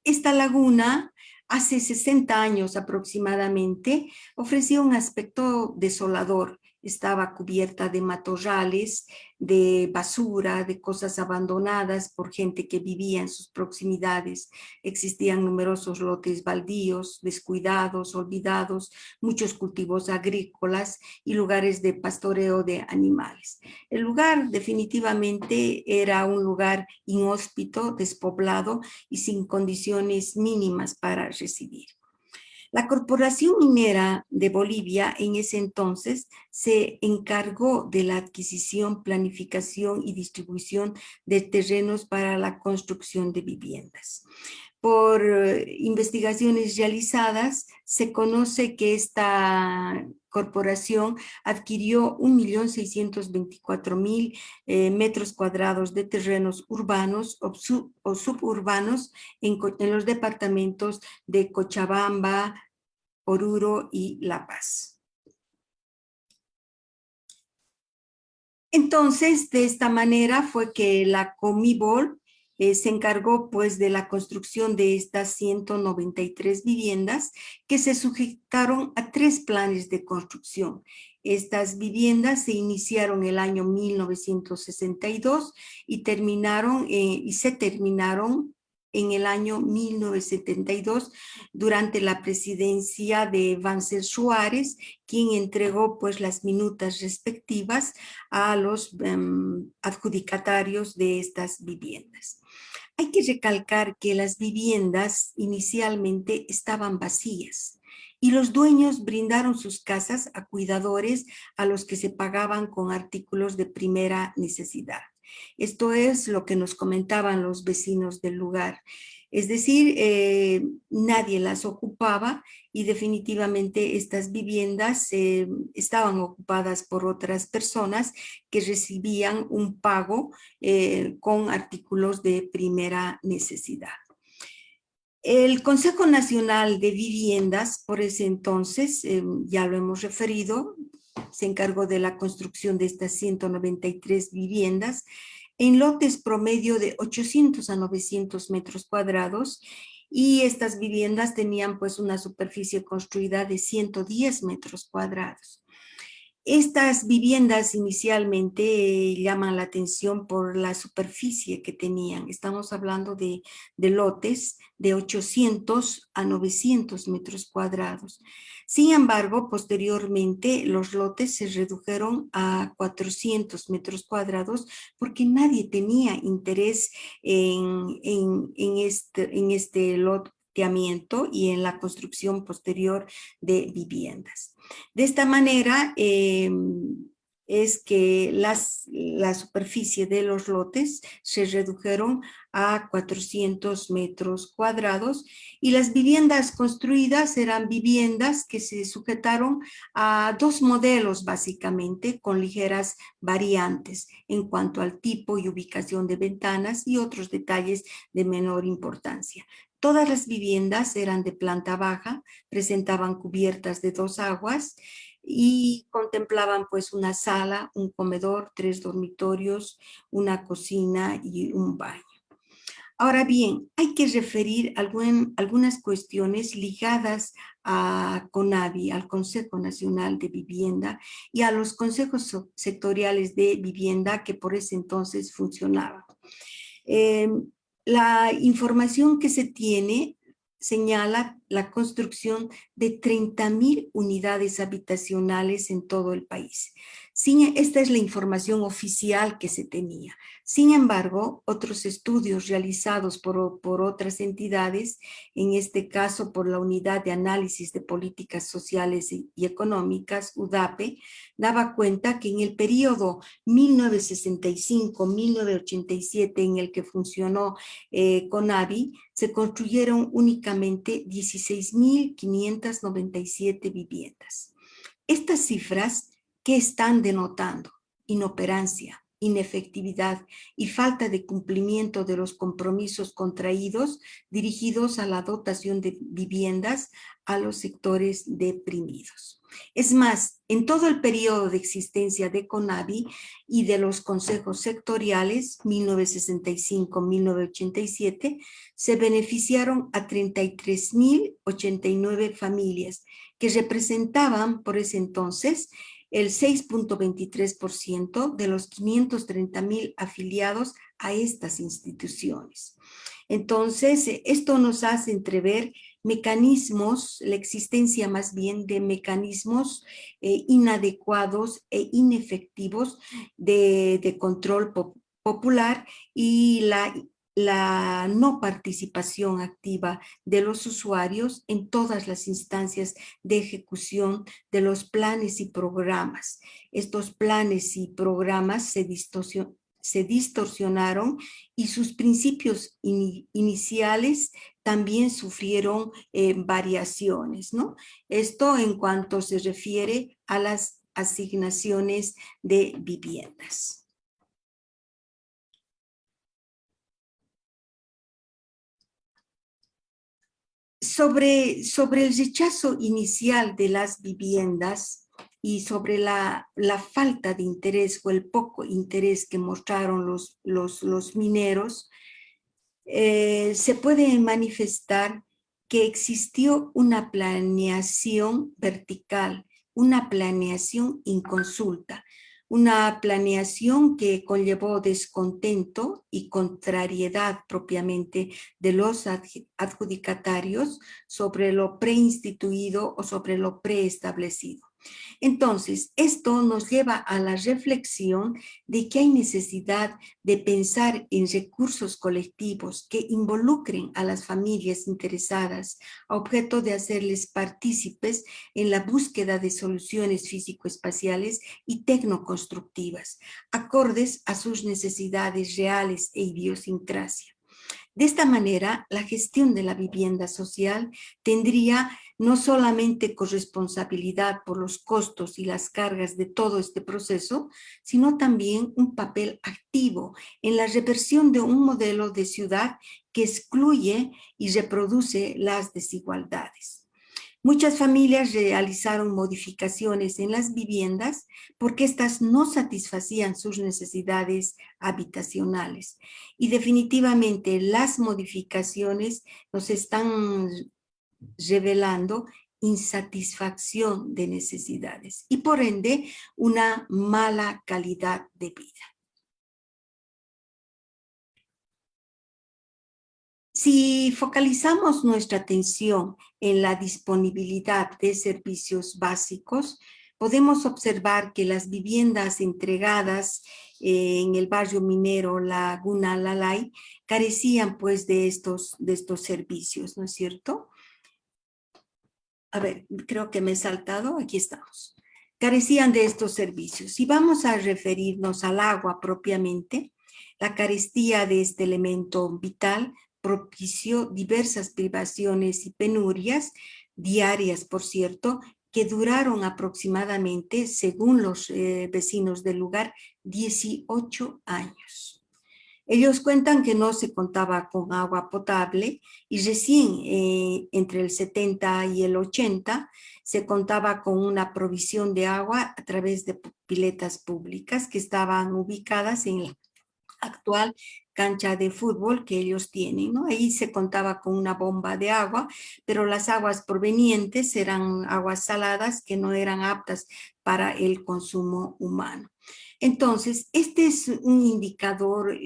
esta laguna hace 60 años aproximadamente ofrecía un aspecto desolador. Estaba cubierta de matorrales, de basura, de cosas abandonadas por gente que vivía en sus proximidades. Existían numerosos lotes baldíos, descuidados, olvidados, muchos cultivos agrícolas y lugares de pastoreo de animales. El lugar definitivamente era un lugar inhóspito, despoblado y sin condiciones mínimas para residir. La Corporación Minera de Bolivia en ese entonces se encargó de la adquisición, planificación y distribución de terrenos para la construcción de viviendas. Por investigaciones realizadas, se conoce que esta corporación adquirió 1.624.000 metros cuadrados de terrenos urbanos o suburbanos en los departamentos de Cochabamba, Oruro y La Paz. Entonces, de esta manera fue que la Comibol se encargó pues de la construcción de estas 193 viviendas que se sujetaron a 3 planes de construcción. Estas viviendas se iniciaron el año 1962 y se terminaron en el año 1972 durante la presidencia de Vancer Suárez, quien entregó pues las minutas respectivas a los adjudicatarios de estas viviendas. Hay que recalcar que las viviendas inicialmente estaban vacías y los dueños brindaron sus casas a cuidadores a los que se pagaban con artículos de primera necesidad. Esto es lo que nos comentaban los vecinos del lugar. Es decir, nadie las ocupaba y definitivamente estas viviendas estaban ocupadas por otras personas que recibían un pago con artículos de primera necesidad. El Consejo Nacional de Viviendas, por ese entonces, ya lo hemos referido, se encargó de la construcción de estas 193 viviendas en lotes promedio de 800 a 900 metros cuadrados y estas viviendas tenían pues una superficie construida de 110 metros cuadrados. Estas viviendas inicialmente llaman la atención por la superficie que tenían. Estamos hablando de lotes de 800 a 900 metros cuadrados. Sin embargo, posteriormente los lotes se redujeron a 400 metros cuadrados porque nadie tenía interés en este loteamiento y en la construcción posterior de viviendas. De esta manera es que la superficie de los lotes se redujeron a 400 metros cuadrados y las viviendas construidas eran viviendas que se sujetaron a 2 modelos básicamente con ligeras variantes en cuanto al tipo y ubicación de ventanas y otros detalles de menor importancia. Todas las viviendas eran de planta baja, presentaban cubiertas de 2 aguas y contemplaban pues una sala, un comedor, 3 dormitorios, una cocina y un baño. Ahora bien, hay que referir algunas cuestiones ligadas a CONAVI, al Consejo Nacional de Vivienda y a los consejos sectoriales de vivienda que por ese entonces funcionaban. La información que se tiene señala la construcción de 30.000 unidades habitacionales en todo el país. Esta es la información oficial que se tenía. Sin embargo, otros estudios realizados por otras entidades, en este caso por la Unidad de Análisis de Políticas Sociales y Económicas, UDAPE, daba cuenta que en el periodo 1965-1987 en el que funcionó CONAVI, se construyeron únicamente 16.597 viviendas. Estas cifras, ¿qué están denotando? Inoperancia, inefectividad y falta de cumplimiento de los compromisos contraídos dirigidos a la dotación de viviendas a los sectores deprimidos. Es más, en todo el periodo de existencia de CONAVI y de los consejos sectoriales 1965-1987, se beneficiaron a 33.089 familias que representaban por ese entonces el 6.23% de los 530.000 afiliados a estas instituciones. Entonces, esto nos hace entrever mecanismos, la existencia más bien de mecanismos inadecuados e inefectivos de control popular y la no participación activa de los usuarios en todas las instancias de ejecución de los planes y programas. Estos planes y programas se distorsionaron y sus principios iniciales también sufrieron variaciones, ¿no? Esto en cuanto se refiere a las asignaciones de viviendas. Sobre el rechazo inicial de las viviendas y sobre la falta de interés o el poco interés que mostraron los mineros, se puede manifestar que existió una planeación vertical, una planeación inconsulta, una planeación que conllevó descontento y contrariedad propiamente de los adjudicatarios sobre lo preinstituido o sobre lo preestablecido. Entonces, esto nos lleva a la reflexión de que hay necesidad de pensar en recursos colectivos que involucren a las familias interesadas a objeto de hacerles partícipes en la búsqueda de soluciones físico-espaciales y tecnoconstructivas, acordes a sus necesidades reales e idiosincrasia. De esta manera, la gestión de la vivienda social tendría no solamente corresponsabilidad por los costos y las cargas de todo este proceso, sino también un papel activo en la reversión de un modelo de ciudad que excluye y reproduce las desigualdades. Muchas familias realizaron modificaciones en las viviendas porque éstas no satisfacían sus necesidades habitacionales. Y definitivamente las modificaciones nos están revelando insatisfacción de necesidades y por ende una mala calidad de vida. Si focalizamos nuestra atención en la disponibilidad de servicios básicos, podemos observar que las viviendas entregadas en el barrio minero Laguna Lalay carecían pues de estos servicios, ¿no es cierto? A ver, creo que me he saltado, aquí estamos. Carecían de estos servicios. Si vamos a referirnos al agua propiamente, la carestía de este elemento vital propició diversas privaciones y penurias, diarias por cierto, que duraron aproximadamente, según los vecinos del lugar, 18 años. Ellos cuentan que no se contaba con agua potable y recién entre el 70 y el 80 se contaba con una provisión de agua a través de piletas públicas que estaban ubicadas en la actual cancha de fútbol que ellos tienen, ¿no? Ahí se contaba con una bomba de agua, pero las aguas provenientes eran aguas saladas que no eran aptas para el consumo humano. Entonces, este es un indicador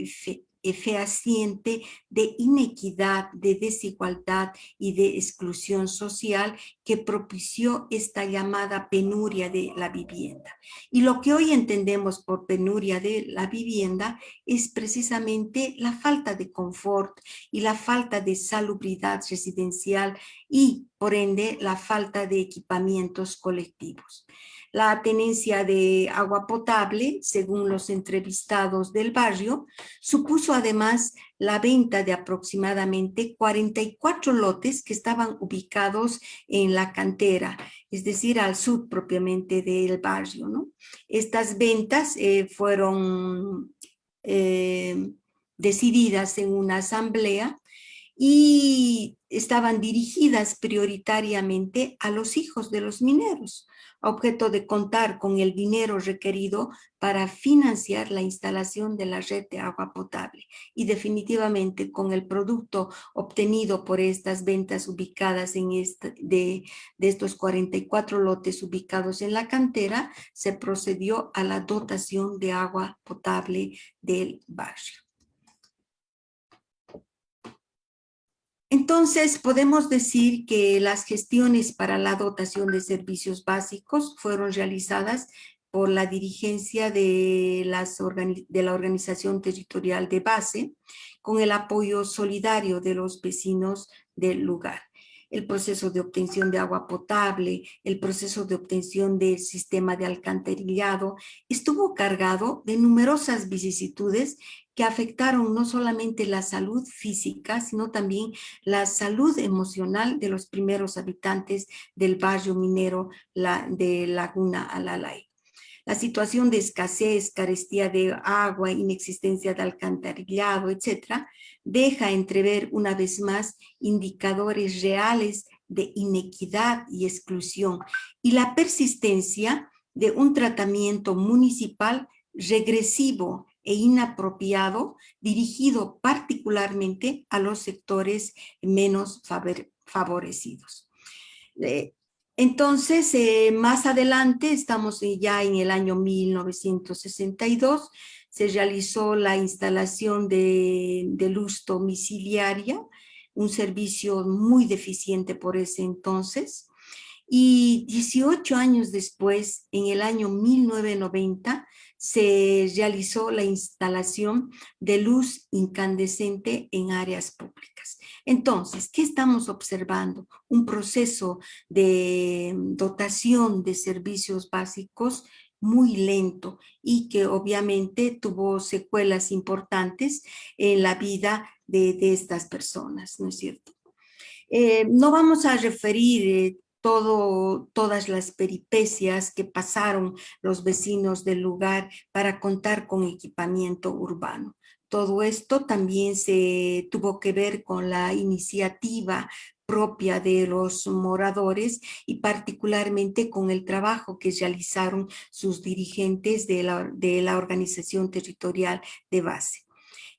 fehaciente de inequidad, de desigualdad y de exclusión social que propició esta llamada penuria de la vivienda. Y lo que hoy entendemos por penuria de la vivienda es precisamente la falta de confort y la falta de salubridad residencial y por ende la falta de equipamientos colectivos. La tenencia de agua potable, según los entrevistados del barrio, supuso además la venta de aproximadamente 44 lotes que estaban ubicados en la cantera, es decir, al sur propiamente del barrio, ¿no? Estas ventas fueron decididas en una asamblea y estaban dirigidas prioritariamente a los hijos de los mineros, a objeto de contar con el dinero requerido para financiar la instalación de la red de agua potable. Y definitivamente con el producto obtenido por estas ventas ubicadas en de estos 44 lotes ubicados en la cantera, se procedió a la dotación de agua potable del barrio. Entonces, podemos decir que las gestiones para la dotación de servicios básicos fueron realizadas por la dirigencia de la organización territorial de base, con el apoyo solidario de los vecinos del lugar. El proceso de obtención de agua potable, el proceso de obtención del sistema de alcantarillado, estuvo cargado de numerosas vicisitudes que afectaron no solamente la salud física, sino también la salud emocional de los primeros habitantes del barrio minero de Laguna Alalay. La situación de escasez, carestía de agua, inexistencia de alcantarillado, etcétera, deja entrever una vez más indicadores reales de inequidad y exclusión y la persistencia de un tratamiento municipal regresivo e inapropiado dirigido particularmente a los sectores menos favorecidos. Entonces, más adelante, estamos ya en el año 1962, se realizó la instalación de luz domiciliaria, un servicio muy deficiente por ese entonces. Y 18 años después, en el año 1990, se realizó la instalación de luz incandescente en áreas públicas. Entonces, ¿qué estamos observando? Un proceso de dotación de servicios básicos muy lento y que obviamente tuvo secuelas importantes en la vida de estas personas, ¿no es cierto? No vamos a referir todas las peripecias que pasaron los vecinos del lugar para contar con equipamiento urbano. Todo esto también se tuvo que ver con la iniciativa propia de los moradores y particularmente con el trabajo que realizaron sus dirigentes de la organización territorial de base.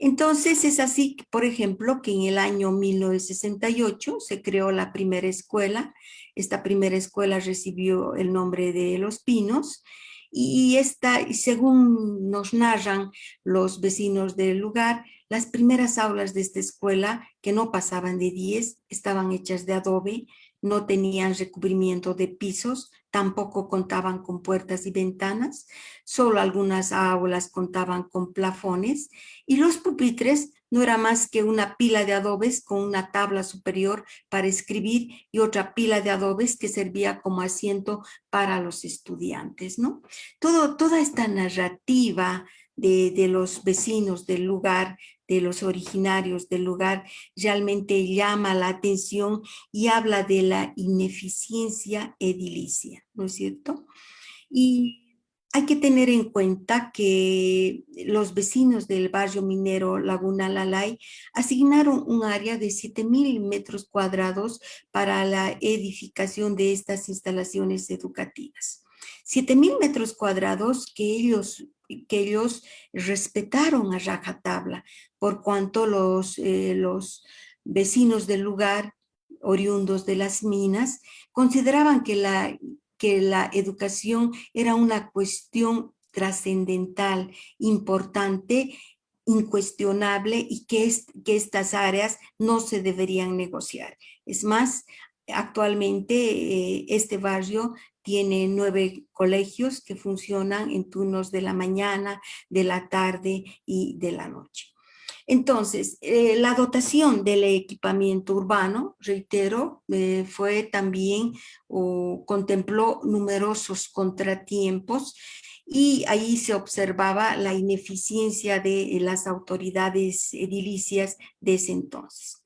Entonces es así, por ejemplo, que en el año 1968 se creó la primera escuela. Esta primera escuela recibió el nombre de Los Pinos y según nos narran los vecinos del lugar, las primeras aulas de esta escuela, que no pasaban de 10, estaban hechas de adobe, no tenían recubrimiento de pisos, tampoco contaban con puertas y ventanas, solo algunas aulas contaban con plafones y los pupitres no era más que una pila de adobes con una tabla superior para escribir y otra pila de adobes que servía como asiento para los estudiantes, ¿no? Toda esta narrativa de los vecinos del lugar, de los originarios del lugar, realmente llama la atención y habla de la ineficiencia edilicia, ¿no es cierto? Y hay que tener en cuenta que los vecinos del barrio minero Laguna Alalay asignaron un área de 7,000 metros cuadrados para la edificación de estas instalaciones educativas. 7,000 metros cuadrados que ellos respetaron a rajatabla, por cuanto los vecinos del lugar, oriundos de las minas, consideraban que la educación era una cuestión trascendental, importante, incuestionable y que estas áreas no se deberían negociar. Es más, actualmente este barrio tiene 9 colegios que funcionan en turnos de la mañana, de la tarde y de la noche. Entonces, la dotación del equipamiento urbano, reitero, fue también o contempló numerosos contratiempos y ahí se observaba la ineficiencia de las autoridades edilicias de ese entonces.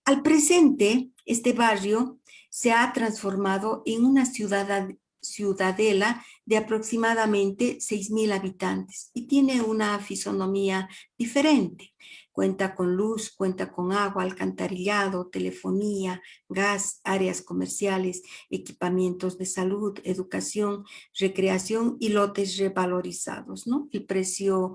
Al presente, este barrio se ha transformado en una ciudadela de aproximadamente 6.000 habitantes y tiene una fisonomía diferente. Cuenta con luz, cuenta con agua, alcantarillado, telefonía, gas, áreas comerciales, equipamientos de salud, educación, recreación y lotes revalorizados, ¿no? El precio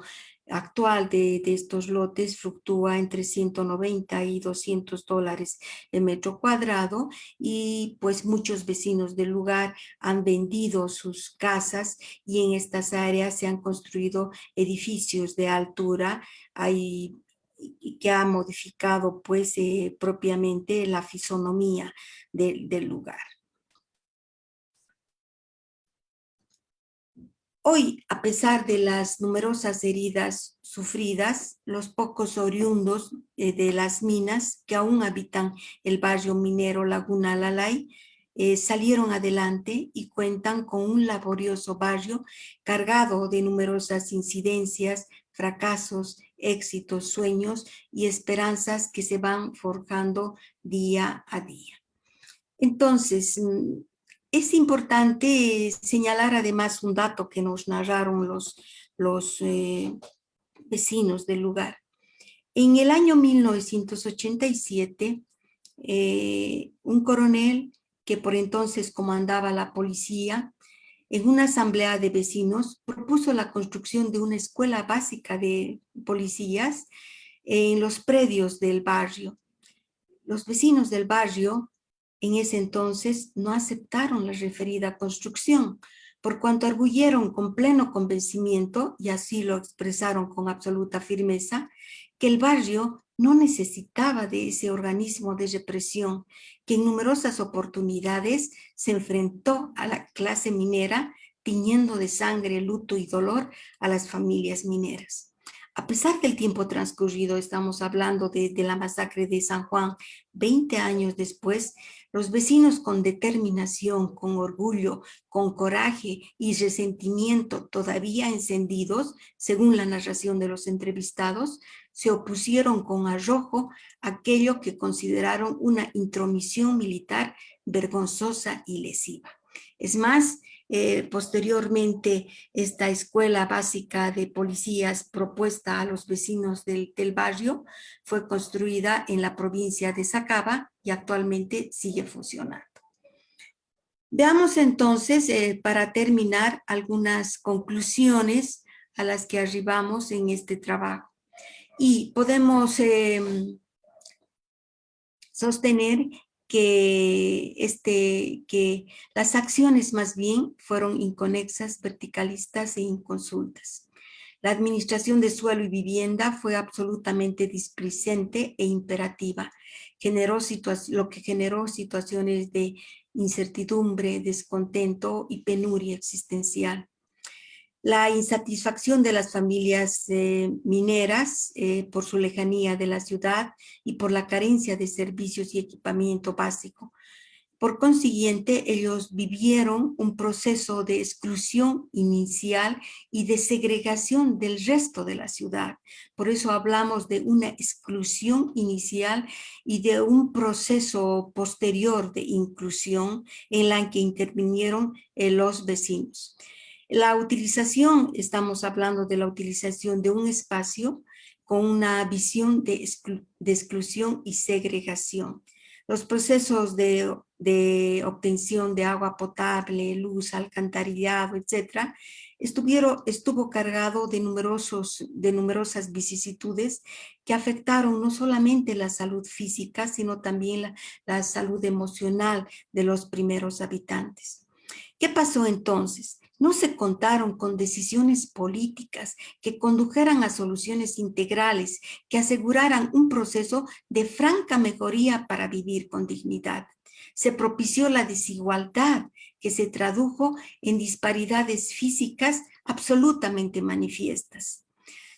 actual de estos lotes fluctúa entre 190 y $200 el metro cuadrado y pues muchos vecinos del lugar han vendido sus casas y en estas áreas se han construido edificios de altura que ha modificado pues propiamente la fisonomía del lugar. Hoy, a pesar de las numerosas heridas sufridas, los pocos oriundos de las minas que aún habitan el barrio minero Laguna Lalay salieron adelante y cuentan con un laborioso barrio cargado de numerosas incidencias, fracasos, éxitos, sueños y esperanzas que se van forjando día a día. Entonces, es importante señalar además un dato que nos narraron los vecinos del lugar. En el año 1987, un coronel que por entonces comandaba la policía, en una asamblea de vecinos, propuso la construcción de una escuela básica de policías en los predios del barrio. Los vecinos del barrio en ese entonces no aceptaron la referida construcción, por cuanto arguyeron con pleno convencimiento, y así lo expresaron con absoluta firmeza, que el barrio no necesitaba de ese organismo de represión que en numerosas oportunidades se enfrentó a la clase minera, tiñendo de sangre, luto y dolor a las familias mineras. A pesar del tiempo transcurrido, estamos hablando de la masacre de San Juan, 20 años después, los vecinos con determinación, con orgullo, con coraje y resentimiento todavía encendidos, según la narración de los entrevistados, se opusieron con arrojo a aquello que consideraron una intromisión militar vergonzosa y lesiva. Es más, posteriormente, esta escuela básica de policías propuesta a los vecinos del barrio fue construida en la provincia de Sacaba y actualmente sigue funcionando. Veamos entonces, para terminar, algunas conclusiones a las que arribamos en este trabajo. Y podemos sostener que las acciones más bien fueron inconexas, verticalistas e inconsultas. La administración de suelo y vivienda fue absolutamente displicente e imperativa, lo que generó situaciones de incertidumbre, descontento y penuria existencial. La insatisfacción de las familias mineras por su lejanía de la ciudad y por la carencia de servicios y equipamiento básico. Por consiguiente, ellos vivieron un proceso de exclusión inicial y de segregación del resto de la ciudad. Por eso hablamos de una exclusión inicial y de un proceso posterior de inclusión en la que intervinieron los vecinos. La utilización, estamos hablando de la utilización de un espacio con una visión de exclusión y segregación. Los procesos de obtención de agua potable, luz, alcantarillado, etc., estuvo cargado de numerosas vicisitudes que afectaron no solamente la salud física, sino también la salud emocional de los primeros habitantes. ¿Qué pasó entonces? No se contaron con decisiones políticas que condujeran a soluciones integrales, que aseguraran un proceso de franca mejoría para vivir con dignidad. Se propició la desigualdad, que se tradujo en disparidades físicas absolutamente manifiestas.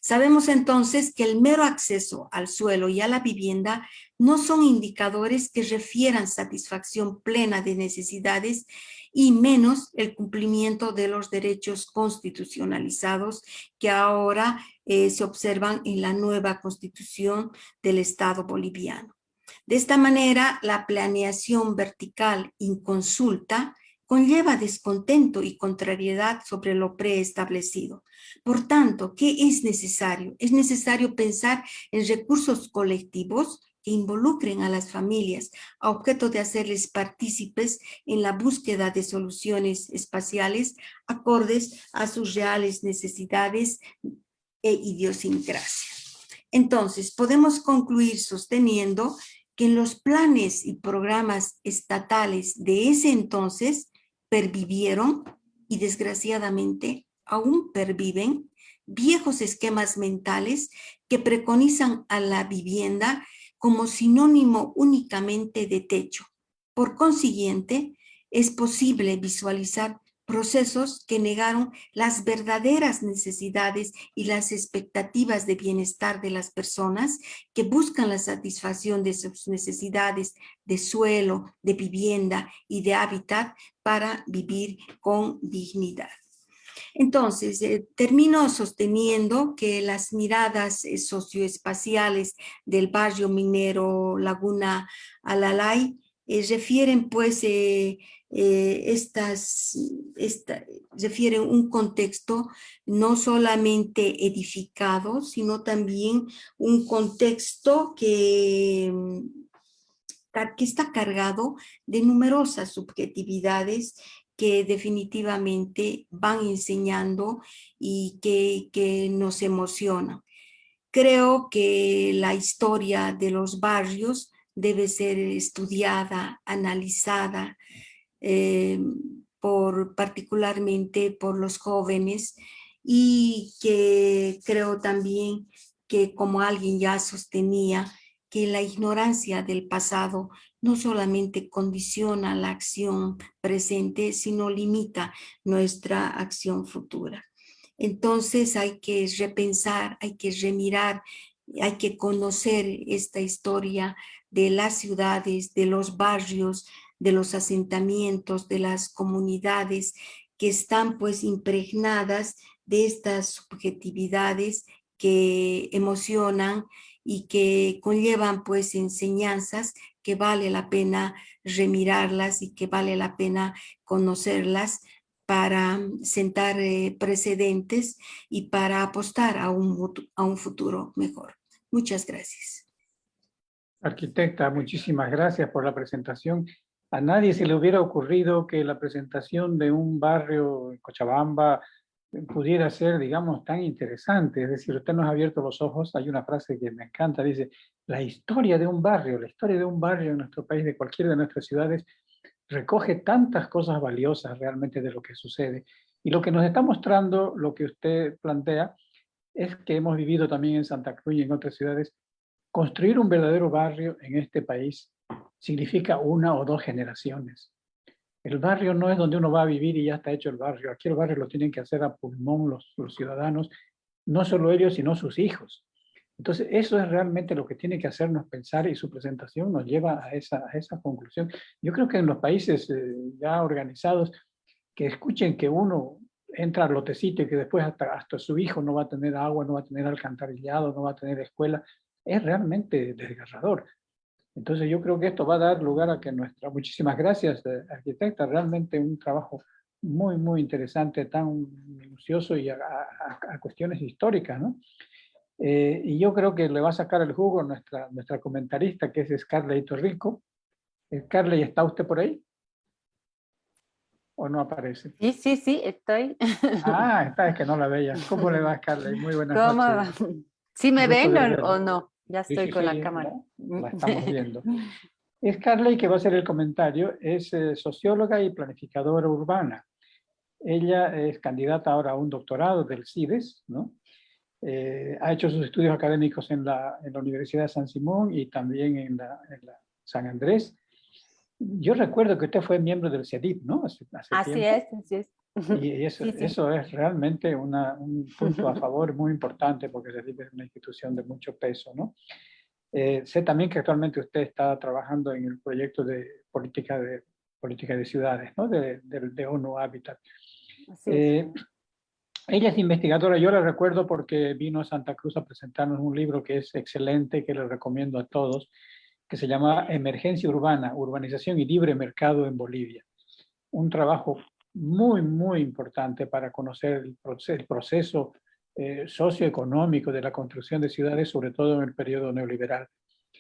Sabemos entonces que el mero acceso al suelo y a la vivienda no son indicadores que refieran satisfacción plena de necesidades y menos el cumplimiento de los derechos constitucionalizados que ahora se observan en la nueva Constitución del Estado boliviano. De esta manera, la planeación vertical inconsulta conlleva descontento y contrariedad sobre lo preestablecido. Por tanto, ¿qué es necesario? Es necesario pensar en recursos colectivos que involucren a las familias a objeto de hacerles partícipes en la búsqueda de soluciones espaciales acordes a sus reales necesidades e idiosincrasia. Entonces, podemos concluir sosteniendo que en los planes y programas estatales de ese entonces pervivieron y desgraciadamente aún perviven viejos esquemas mentales que preconizan a la vivienda como sinónimo únicamente de techo. Por consiguiente, es posible visualizar procesos que negaron las verdaderas necesidades y las expectativas de bienestar de las personas que buscan la satisfacción de sus necesidades de suelo, de vivienda y de hábitat para vivir con dignidad. Entonces, termino sosteniendo que las miradas socioespaciales del barrio minero Laguna Alalay refieren pues refieren un contexto no solamente edificado, sino también un contexto que está cargado de numerosas subjetividades que definitivamente van enseñando y que nos emocionan. Creo que la historia de los barrios debe ser estudiada, analizada, particularmente por los jóvenes, y que creo también que, como alguien ya sostenía, que la ignorancia del pasado no solamente condiciona la acción presente, sino limita nuestra acción futura. Entonces hay que repensar, hay que remirar, hay que conocer esta historia de las ciudades, de los barrios, de los asentamientos, de las comunidades que están pues impregnadas de estas subjetividades que emocionan y que conllevan pues enseñanzas que vale la pena remirarlas y que vale la pena conocerlas para sentar precedentes y para apostar a un futuro mejor. Muchas gracias. Arquitecta, muchísimas gracias por la presentación. A nadie se le hubiera ocurrido que la presentación de un barrio en Cochabamba pudiera ser, digamos, tan interesante. Es decir, usted nos ha abierto los ojos. Hay una frase que me encanta, dice, la historia de un barrio en nuestro país, de cualquiera de nuestras ciudades, recoge tantas cosas valiosas realmente de lo que sucede. Y lo que nos está mostrando, lo que usted plantea, es que hemos vivido también en Santa Cruz y en otras ciudades. Construir un verdadero barrio en este país significa 1 o 2 generaciones. El barrio no es donde uno va a vivir y ya está hecho el barrio. Aquí el barrio lo tienen que hacer a pulmón los ciudadanos, no solo ellos, sino sus hijos. Entonces, eso es realmente lo que tiene que hacernos pensar, y su presentación nos lleva a esa conclusión. Yo creo que en los países ya organizados, que escuchen que uno entra al lotecito y que después hasta su hijo no va a tener agua, no va a tener alcantarillado, no va a tener escuela, es realmente desgarrador. Entonces yo creo que esto va a dar lugar a que muchísimas gracias, arquitecta, realmente un trabajo muy, muy interesante, tan minucioso y a cuestiones históricas, ¿no? Y yo creo que le va a sacar el jugo nuestra comentarista, que es Scarlett Torrico. Scarlett, ¿está usted por ahí? ¿O no aparece? Sí, estoy. Ah, es que no la veía. ¿Cómo le va, Scarlett? Muy buenas ¿Cómo noches. va? ¿Sí me ven verla. o no? Ya Sí, estoy sí, con la sí, cámara. la estamos viendo. Scarlett, que va a hacer el comentario, es socióloga y planificadora urbana. Ella es candidata ahora a un doctorado del CIDES, ¿no? Ha hecho sus estudios académicos en la Universidad de San Simón y también en la San Andrés. Yo recuerdo que usted fue miembro del CEDIP, ¿no? Hace Así tiempo. es, así es. Y eso, Sí, sí. eso es realmente un punto a favor muy importante porque CECIP es una institución de mucho peso, ¿no? Sé también que actualmente usted está trabajando en el proyecto de política de ciudades, ¿no? De ONU Habitat. Así es. Ella es investigadora, yo la recuerdo porque vino a Santa Cruz a presentarnos un libro que es excelente, que le recomiendo a todos, que se llama Emergencia Urbana, Urbanización y Libre Mercado en Bolivia. Un trabajo muy, muy importante para conocer el proceso socioeconómico de la construcción de ciudades, sobre todo en el periodo neoliberal.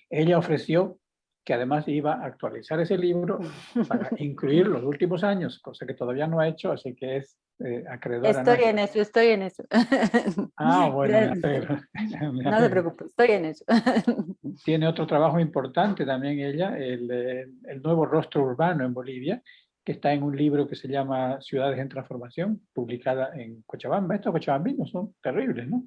Ella ofreció que además iba a actualizar ese libro para incluir los últimos años, cosa que todavía no ha hecho, así que es acreedora Estoy en nuestra. eso, estoy en eso. Ah, bueno, me Gracias. alegro. Me No se alegro. preocupe, estoy en eso. Tiene otro trabajo importante también ella, el nuevo rostro urbano en Bolivia, que está en un libro que se llama Ciudades en Transformación, publicada en Cochabamba. Estos cochabambinos son terribles, ¿no?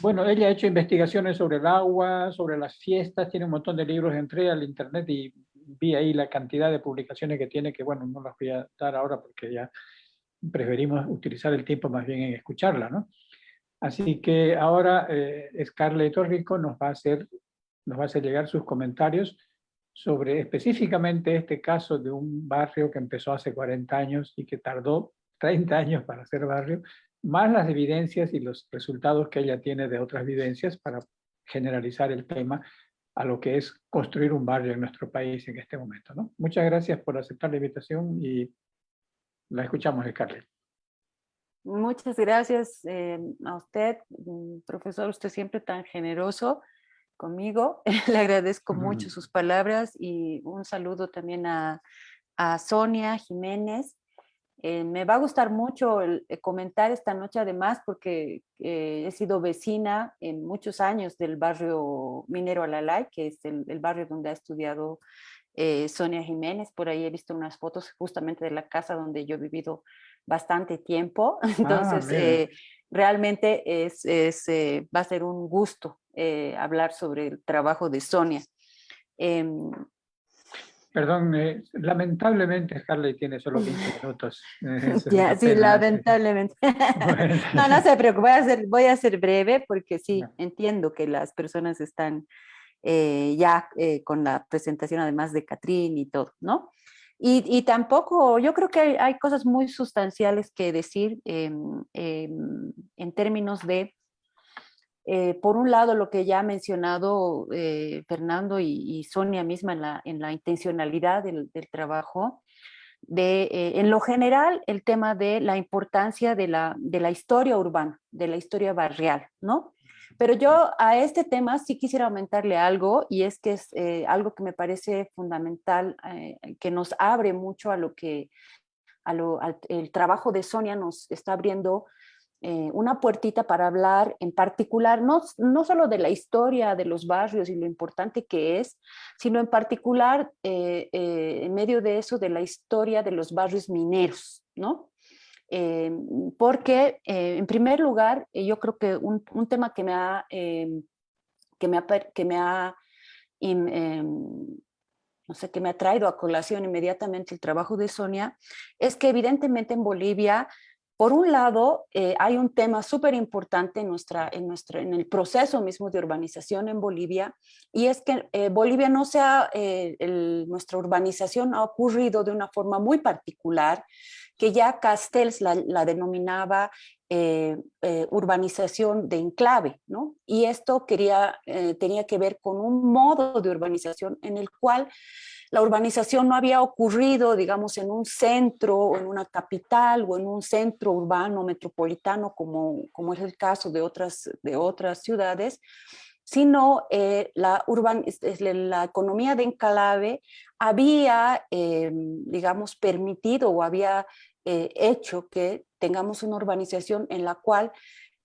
Bueno, ella ha hecho investigaciones sobre el agua, sobre las fiestas, tiene un montón de libros. Entré al internet y vi ahí la cantidad de publicaciones que tiene, que bueno, no las voy a dar ahora porque ya preferimos utilizar el tiempo más bien en escucharla, ¿no? Así que ahora Scarlett Torrico nos va a hacer llegar sus comentarios sobre específicamente este caso de un barrio que empezó hace 40 años y que tardó 30 años para ser barrio, más las evidencias y los resultados que ella tiene de otras evidencias para generalizar el tema a lo que es construir un barrio en nuestro país en este momento, ¿no? Muchas gracias por aceptar la invitación y la escuchamos, Scarlett. Muchas gracias a usted, profesor, usted siempre tan generoso conmigo. Le agradezco mucho sus palabras y un saludo también a Sonia Jiménez. Me va a gustar mucho comentar esta noche además porque he sido vecina en muchos años del barrio Minero Alalay, que es el barrio donde ha estudiado Sonia Jiménez. Por ahí he visto unas fotos justamente de la casa donde yo he vivido bastante tiempo. Entonces, realmente va a ser un gusto hablar sobre el trabajo de Sonia. Perdón, lamentablemente Scarlett tiene solo 15 minutos. Esa es Ya, una sí, pena. lamentablemente. Bueno. No, no se preocupe, voy a ser breve porque sí, No. entiendo que las personas están con la presentación además de Catrín y todo, ¿no? Y tampoco, yo creo que hay cosas muy sustanciales que decir en términos de, por un lado, lo que ya ha mencionado Fernando y Sonia misma en la intencionalidad del trabajo, en lo general, el tema de la importancia de la historia urbana, de la historia barrial, ¿no? Pero yo a este tema sí quisiera aumentarle algo, y es que es algo que me parece fundamental, que nos abre mucho a lo que el trabajo de Sonia nos está abriendo una puertita para hablar en particular, no solo de la historia de los barrios y lo importante que es, sino en particular en medio de eso de la historia de los barrios mineros, ¿no? Porque en primer lugar, yo creo que un tema que me ha no sé, que me ha traído a colación inmediatamente el trabajo de Sonia, es que evidentemente en Bolivia, por un lado, hay un tema súper importante en el proceso mismo de urbanización en Bolivia, y es que Bolivia nuestra urbanización ha ocurrido de una forma muy particular, que ya Castells la denominaba urbanización de enclave, ¿no? Y esto tenía que ver con un modo de urbanización en el cual la urbanización no había ocurrido, digamos, en un centro o en una capital o en un centro urbano metropolitano, como es el caso de otras ciudades, sino la economía de enclave había, digamos, permitido o había hecho que tengamos una urbanización en la cual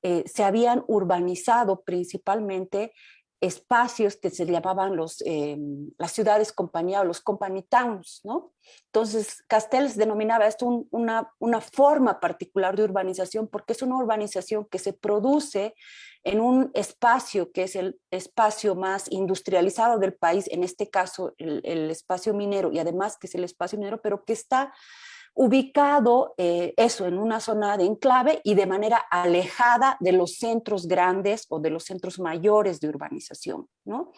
se habían urbanizado principalmente espacios que se llamaban las ciudades compañía o los company towns, ¿no? Entonces, Castells denominaba esto una forma particular de urbanización porque es una urbanización que se produce en un espacio que es el espacio más industrializado del país, en este caso el espacio minero, y además que es el espacio minero, pero que está ubicado eso en una zona de enclave y de manera alejada de los centros grandes o de los centros mayores de urbanización, ¿no?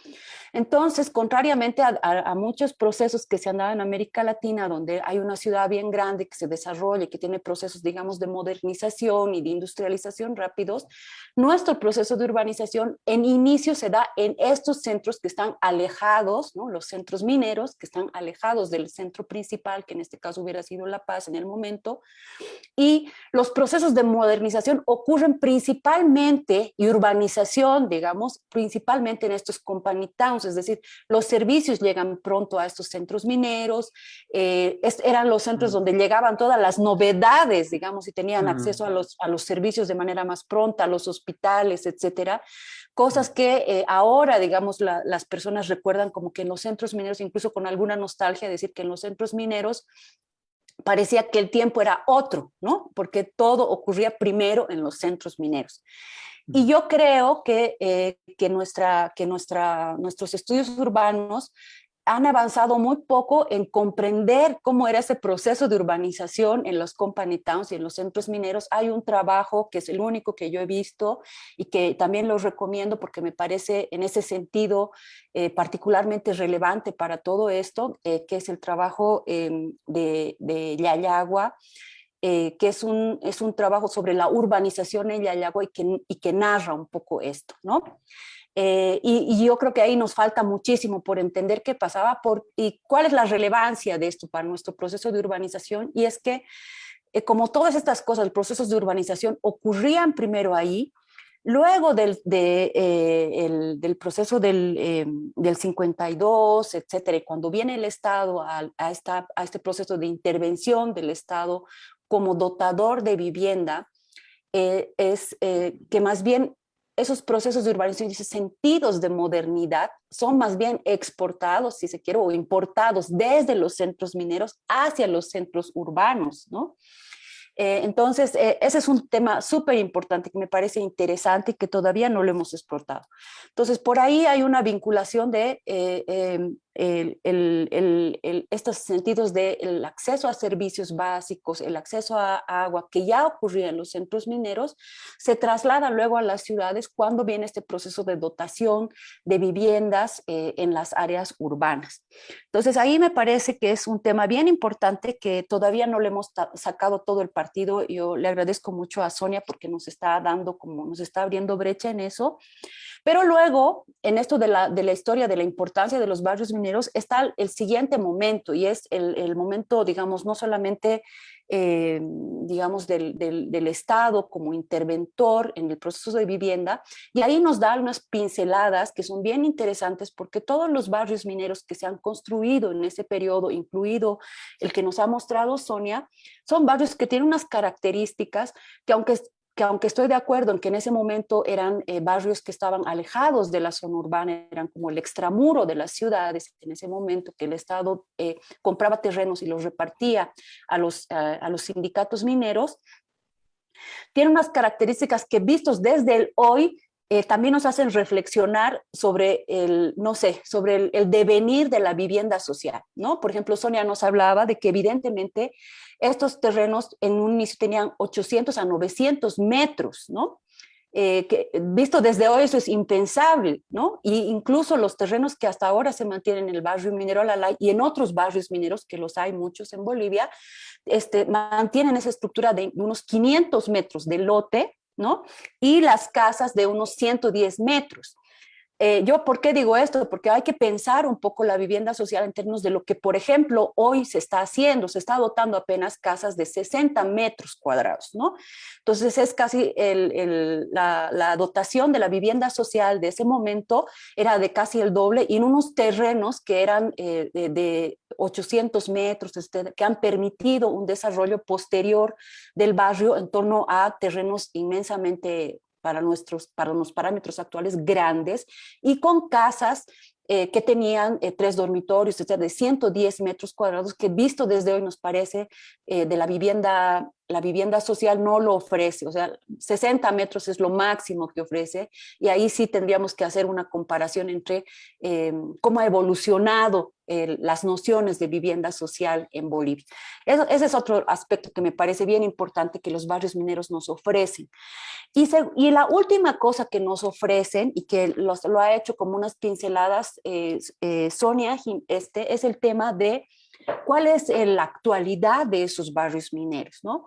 Entonces, contrariamente a muchos procesos que se han dado en América Latina, donde hay una ciudad bien grande que se desarrolla y que tiene procesos, digamos, de modernización y de industrialización rápidos, nuestro proceso de urbanización en inicio se da en estos centros que están alejados, ¿no? Los centros mineros que están alejados del centro principal, que en este caso hubiera sido La Paz en el momento, y los procesos de modernización ocurren principalmente, y urbanización, digamos, principalmente en estos company towns, es decir, los servicios llegan pronto a estos centros mineros, eran los centros donde llegaban todas las novedades, digamos, y tenían acceso a los servicios de manera más pronta, a los hospitales, etcétera, cosas que ahora, digamos, las personas recuerdan como que en los centros mineros, incluso con alguna nostalgia, decir que en los centros mineros parecía que el tiempo era otro, ¿no? Porque todo ocurría primero en los centros mineros. Y yo creo que nuestros estudios urbanos han avanzado muy poco en comprender cómo era ese proceso de urbanización en los company towns y en los centros mineros. Hay un trabajo que es el único que yo he visto y que también los recomiendo porque me parece en ese sentido particularmente relevante para todo esto, que es el trabajo de Yayagua, que es un trabajo sobre la urbanización en Yayagua y que narra un poco esto, ¿no? Y yo creo que ahí nos falta muchísimo por entender qué pasaba y cuál es la relevancia de esto para nuestro proceso de urbanización. Y es que como todas estas cosas, procesos de urbanización ocurrían primero ahí, luego del proceso del 52, etcétera, y cuando viene el Estado a este proceso de intervención del Estado como dotador de vivienda, es que más bien esos procesos de urbanización, esos sentidos de modernidad, son más bien exportados, si se quiere, o importados desde los centros mineros hacia los centros urbanos, ¿no? Entonces, ese es un tema súper importante que me parece interesante y que todavía no lo hemos explotado. Entonces, por ahí hay una vinculación de estos sentidos del acceso a servicios básicos, el acceso a agua, que ya ocurría en los centros mineros, se traslada luego a las ciudades cuando viene este proceso de dotación de viviendas en las áreas urbanas. Entonces, ahí me parece que es un tema bien importante que todavía no le hemos sacado todo el partido. Yo le agradezco mucho a Sonia porque nos está abriendo brecha en eso. Pero luego, en esto de la historia, de la importancia de los barrios mineros, está el siguiente momento, y es el momento, digamos, no solamente, digamos, del Estado como interventor en el proceso de vivienda, y ahí nos da unas pinceladas que son bien interesantes, porque todos los barrios mineros que se han construido en ese periodo, incluido el que nos ha mostrado Sonia, son barrios que tienen unas características que aunque estoy de acuerdo en que en ese momento eran barrios que estaban alejados de la zona urbana, eran como el extramuro de las ciudades, en ese momento que el Estado compraba terrenos y los repartía a los sindicatos mineros, tiene unas características que vistos desde el hoy también nos hacen reflexionar sobre sobre el devenir de la vivienda social, ¿no? Por ejemplo, Sonia nos hablaba de que evidentemente estos terrenos en un inicio tenían 800 a 900 metros, ¿no? Que visto desde hoy eso es impensable, ¿no? Y incluso los terrenos que hasta ahora se mantienen en el barrio minero Alalay y en otros barrios mineros, que los hay muchos en Bolivia, mantienen esa estructura de unos 500 metros de lote, ¿no? Y las casas de unos 110 metros. Yo, ¿por qué digo esto? Porque hay que pensar un poco la vivienda social en términos de lo que, por ejemplo, hoy se está haciendo. Se está dotando apenas casas de 60 metros cuadrados, ¿no? Entonces es casi la dotación de la vivienda social de ese momento era de casi el doble, y en unos terrenos que eran de 800 metros, que han permitido un desarrollo posterior del barrio en torno a terrenos inmensamente para los parámetros actuales grandes, y con casas que tenían 3 dormitorios, de 110 metros cuadrados, que visto desde hoy nos parece de la vivienda la vivienda social no lo ofrece, o sea, 60 metros es lo máximo que ofrece, y ahí sí tendríamos que hacer una comparación entre cómo ha evolucionado las nociones de vivienda social en Bolivia. Ese es otro aspecto que me parece bien importante que los barrios mineros nos ofrecen. Y la última cosa que nos ofrecen, y que lo ha hecho como unas pinceladas Sonia, es el tema de cuál es la actualidad de esos barrios mineros, ¿no?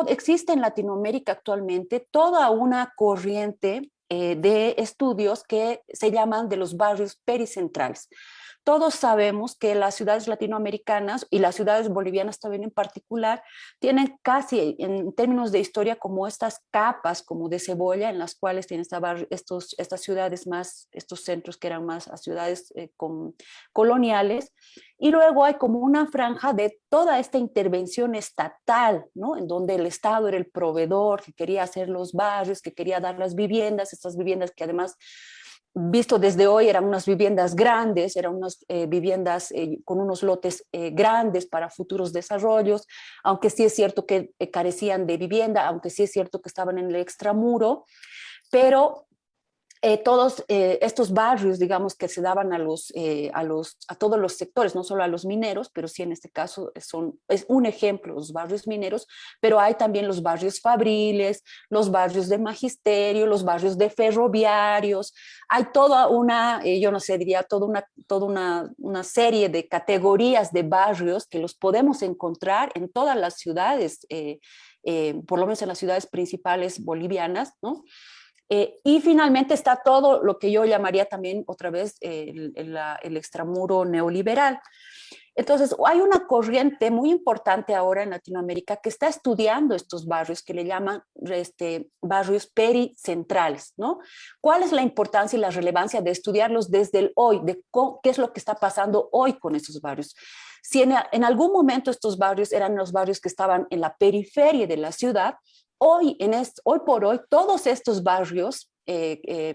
Existe en Latinoamérica actualmente toda una corriente de estudios que se llaman de los barrios pericentrales. Todos sabemos que las ciudades latinoamericanas y las ciudades bolivianas también en particular tienen casi en términos de historia como estas capas como de cebolla en las cuales tienen estas ciudades más, estos centros que eran más ciudades coloniales, y luego hay como una franja de toda esta intervención estatal, ¿no? En donde el Estado era el proveedor que quería hacer los barrios, que quería dar las viviendas, estas viviendas que además visto desde hoy eran unas viviendas grandes, eran unas viviendas con unos lotes grandes para futuros desarrollos, aunque sí es cierto que carecían de vivienda, aunque sí es cierto que estaban en el extramuro, pero todos estos barrios, digamos, que se daban a todos los sectores, no solo a los mineros, pero sí en este caso es un ejemplo los barrios mineros, pero hay también los barrios fabriles, los barrios de magisterio, los barrios de ferroviarios, hay toda una, yo no sé, diría toda una serie de categorías de barrios que los podemos encontrar en todas las ciudades, por lo menos en las ciudades principales bolivianas, ¿no? Y finalmente está todo lo que yo llamaría también otra vez el extramuro neoliberal. Entonces, hay una corriente muy importante ahora en Latinoamérica que está estudiando estos barrios que le llaman barrios pericentrales, ¿no? ¿Cuál es la importancia y la relevancia de estudiarlos desde el hoy, de qué es lo que está pasando hoy con estos barrios? Si en algún momento estos barrios eran los barrios que estaban en la periferia de la ciudad, hoy por hoy todos estos barrios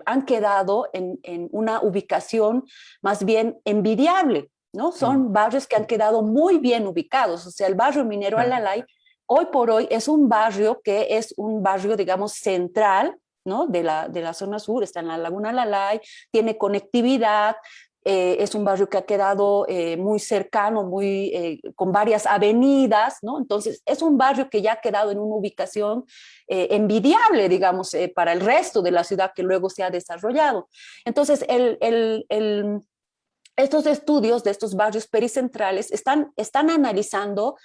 han quedado en una ubicación más bien envidiable, ¿no? Son barrios que han quedado muy bien ubicados. O sea, el barrio minero Alalay hoy por hoy es un barrio que es un barrio, digamos, central, ¿no? De la zona sur, está en la Laguna Alalay, tiene conectividad, es un barrio que ha quedado muy cercano, con varias avenidas, ¿no? Entonces, es un barrio que ya ha quedado en una ubicación envidiable, digamos, para el resto de la ciudad que luego se ha desarrollado. Entonces, estos estudios de estos barrios pericentrales están analizando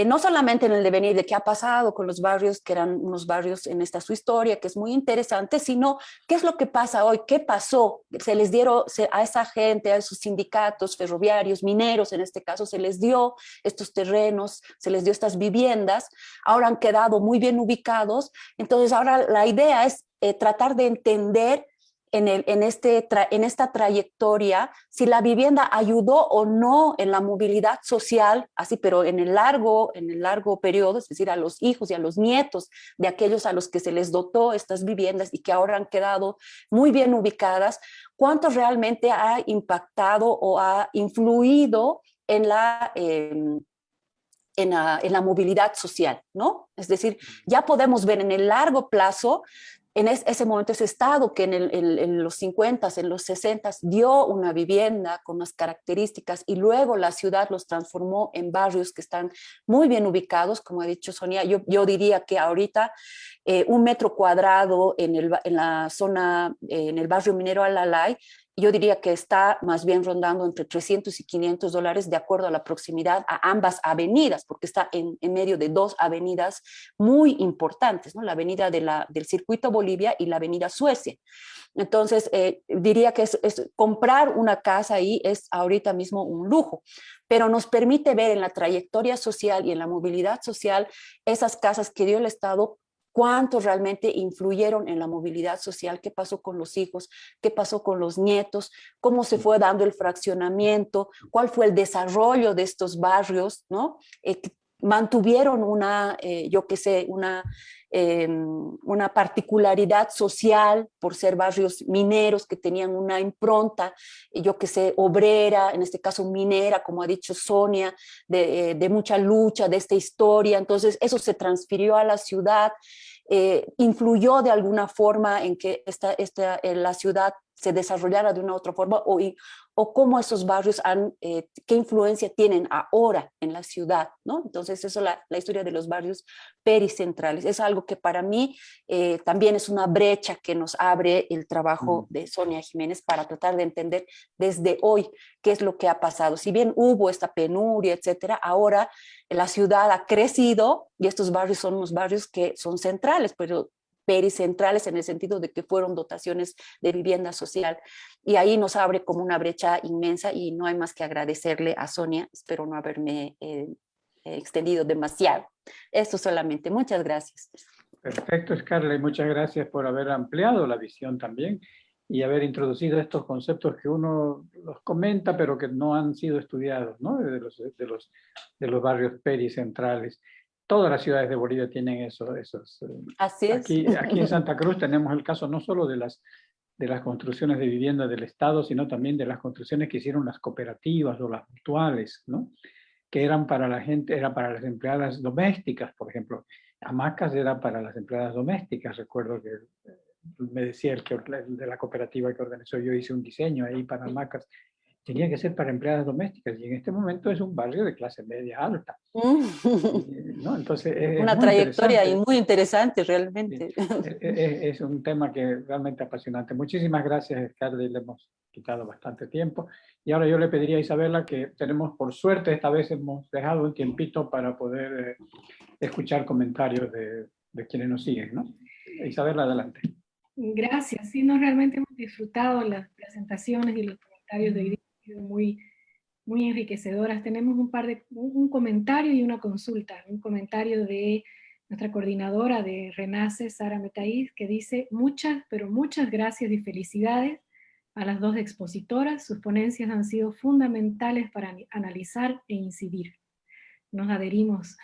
no solamente en el devenir de qué ha pasado con los barrios, que eran unos barrios en su historia, que es muy interesante, sino qué es lo que pasa hoy, qué pasó, se les dieron a esa gente, a esos sindicatos ferroviarios, mineros en este caso, se les dio estos terrenos, se les dio estas viviendas, ahora han quedado muy bien ubicados, entonces ahora la idea es tratar de entender en esta trayectoria, si la vivienda ayudó o no en la movilidad social, así, pero en el largo periodo, es decir, a los hijos y a los nietos de aquellos a los que se les dotó estas viviendas y que ahora han quedado muy bien ubicadas, cuánto realmente ha impactado o ha influido en la movilidad social, ¿no? Es decir, ya podemos ver en el largo plazo, en ese momento, ese Estado que en los 50, en los 60 dio una vivienda con unas características y luego la ciudad los transformó en barrios que están muy bien ubicados, como ha dicho Sonia, yo diría que ahorita un metro cuadrado en la zona, en el barrio minero Alalay, yo diría que está más bien rondando entre $300 y $500 de acuerdo a la proximidad a ambas avenidas, porque está en medio de dos avenidas muy importantes, ¿no? La avenida del Circuito Bolivia y la avenida Suecia. Entonces, diría que comprar una casa ahí es ahorita mismo un lujo, pero nos permite ver en la trayectoria social y en la movilidad social esas casas que dio el Estado, cuánto realmente influyeron en la movilidad social, qué pasó con los hijos, qué pasó con los nietos, cómo se fue dando el fraccionamiento, cuál fue el desarrollo de estos barrios, ¿no? mantuvieron yo qué sé, una particularidad social por ser barrios mineros que tenían una impronta, yo qué sé, obrera, en este caso minera, como ha dicho Sonia, de mucha lucha, de esta historia. Entonces eso se transfirió a la ciudad, influyó de alguna forma en que la ciudad se desarrollara de una u otra forma, o cómo esos barrios qué influencia tienen ahora en la ciudad, ¿no? Entonces eso, la historia de los barrios pericentrales, es algo que para mí también es una brecha que nos abre el trabajo de Sonia Jiménez para tratar de entender desde hoy qué es lo que ha pasado. Si bien hubo esta penuria, etcétera, ahora la ciudad ha crecido y estos barrios son unos barrios que son centrales, pero pericentrales en el sentido de que fueron dotaciones de vivienda social, y ahí nos abre como una brecha inmensa, y no hay más que agradecerle a Sonia. Espero no haberme extendido demasiado. Esto solamente. Muchas gracias. Perfecto, Scarlett, muchas gracias por haber ampliado la visión también y haber introducido estos conceptos que uno los comenta pero que no han sido estudiados, ¿no? De los barrios pericentrales. Todas las ciudades de Bolivia tienen esos. Así es. Aquí en Santa Cruz tenemos el caso no solo de las construcciones de vivienda del Estado, sino también de las construcciones que hicieron las cooperativas o las mutuales, ¿no? Que eran para la gente, era para las empleadas domésticas, por ejemplo. Hamacas era para las empleadas domésticas. Recuerdo que me decía el de la cooperativa que organizó, yo hice un diseño ahí para hamacas. Tenía que ser para empleadas domésticas, y en este momento es un barrio de clase media alta. ¿No? Entonces una trayectoria muy interesante realmente. Es un tema que es realmente apasionante. Muchísimas gracias, Scarlett, le hemos quitado bastante tiempo. Y ahora yo le pediría a Isabela, que tenemos, por suerte, esta vez hemos dejado un tiempito para poder escuchar comentarios de quienes nos siguen, ¿no? Isabela, adelante. Gracias. Sí, no, realmente hemos disfrutado las presentaciones y los comentarios de hoy día, han sido muy enriquecedoras. Tenemos un comentario y una consulta. Un comentario de nuestra coordinadora de Renace, Sara Metaíz, que dice: muchas, pero muchas gracias y felicidades a las dos expositoras. Sus ponencias han sido fundamentales para analizar e incidir. Nos adherimos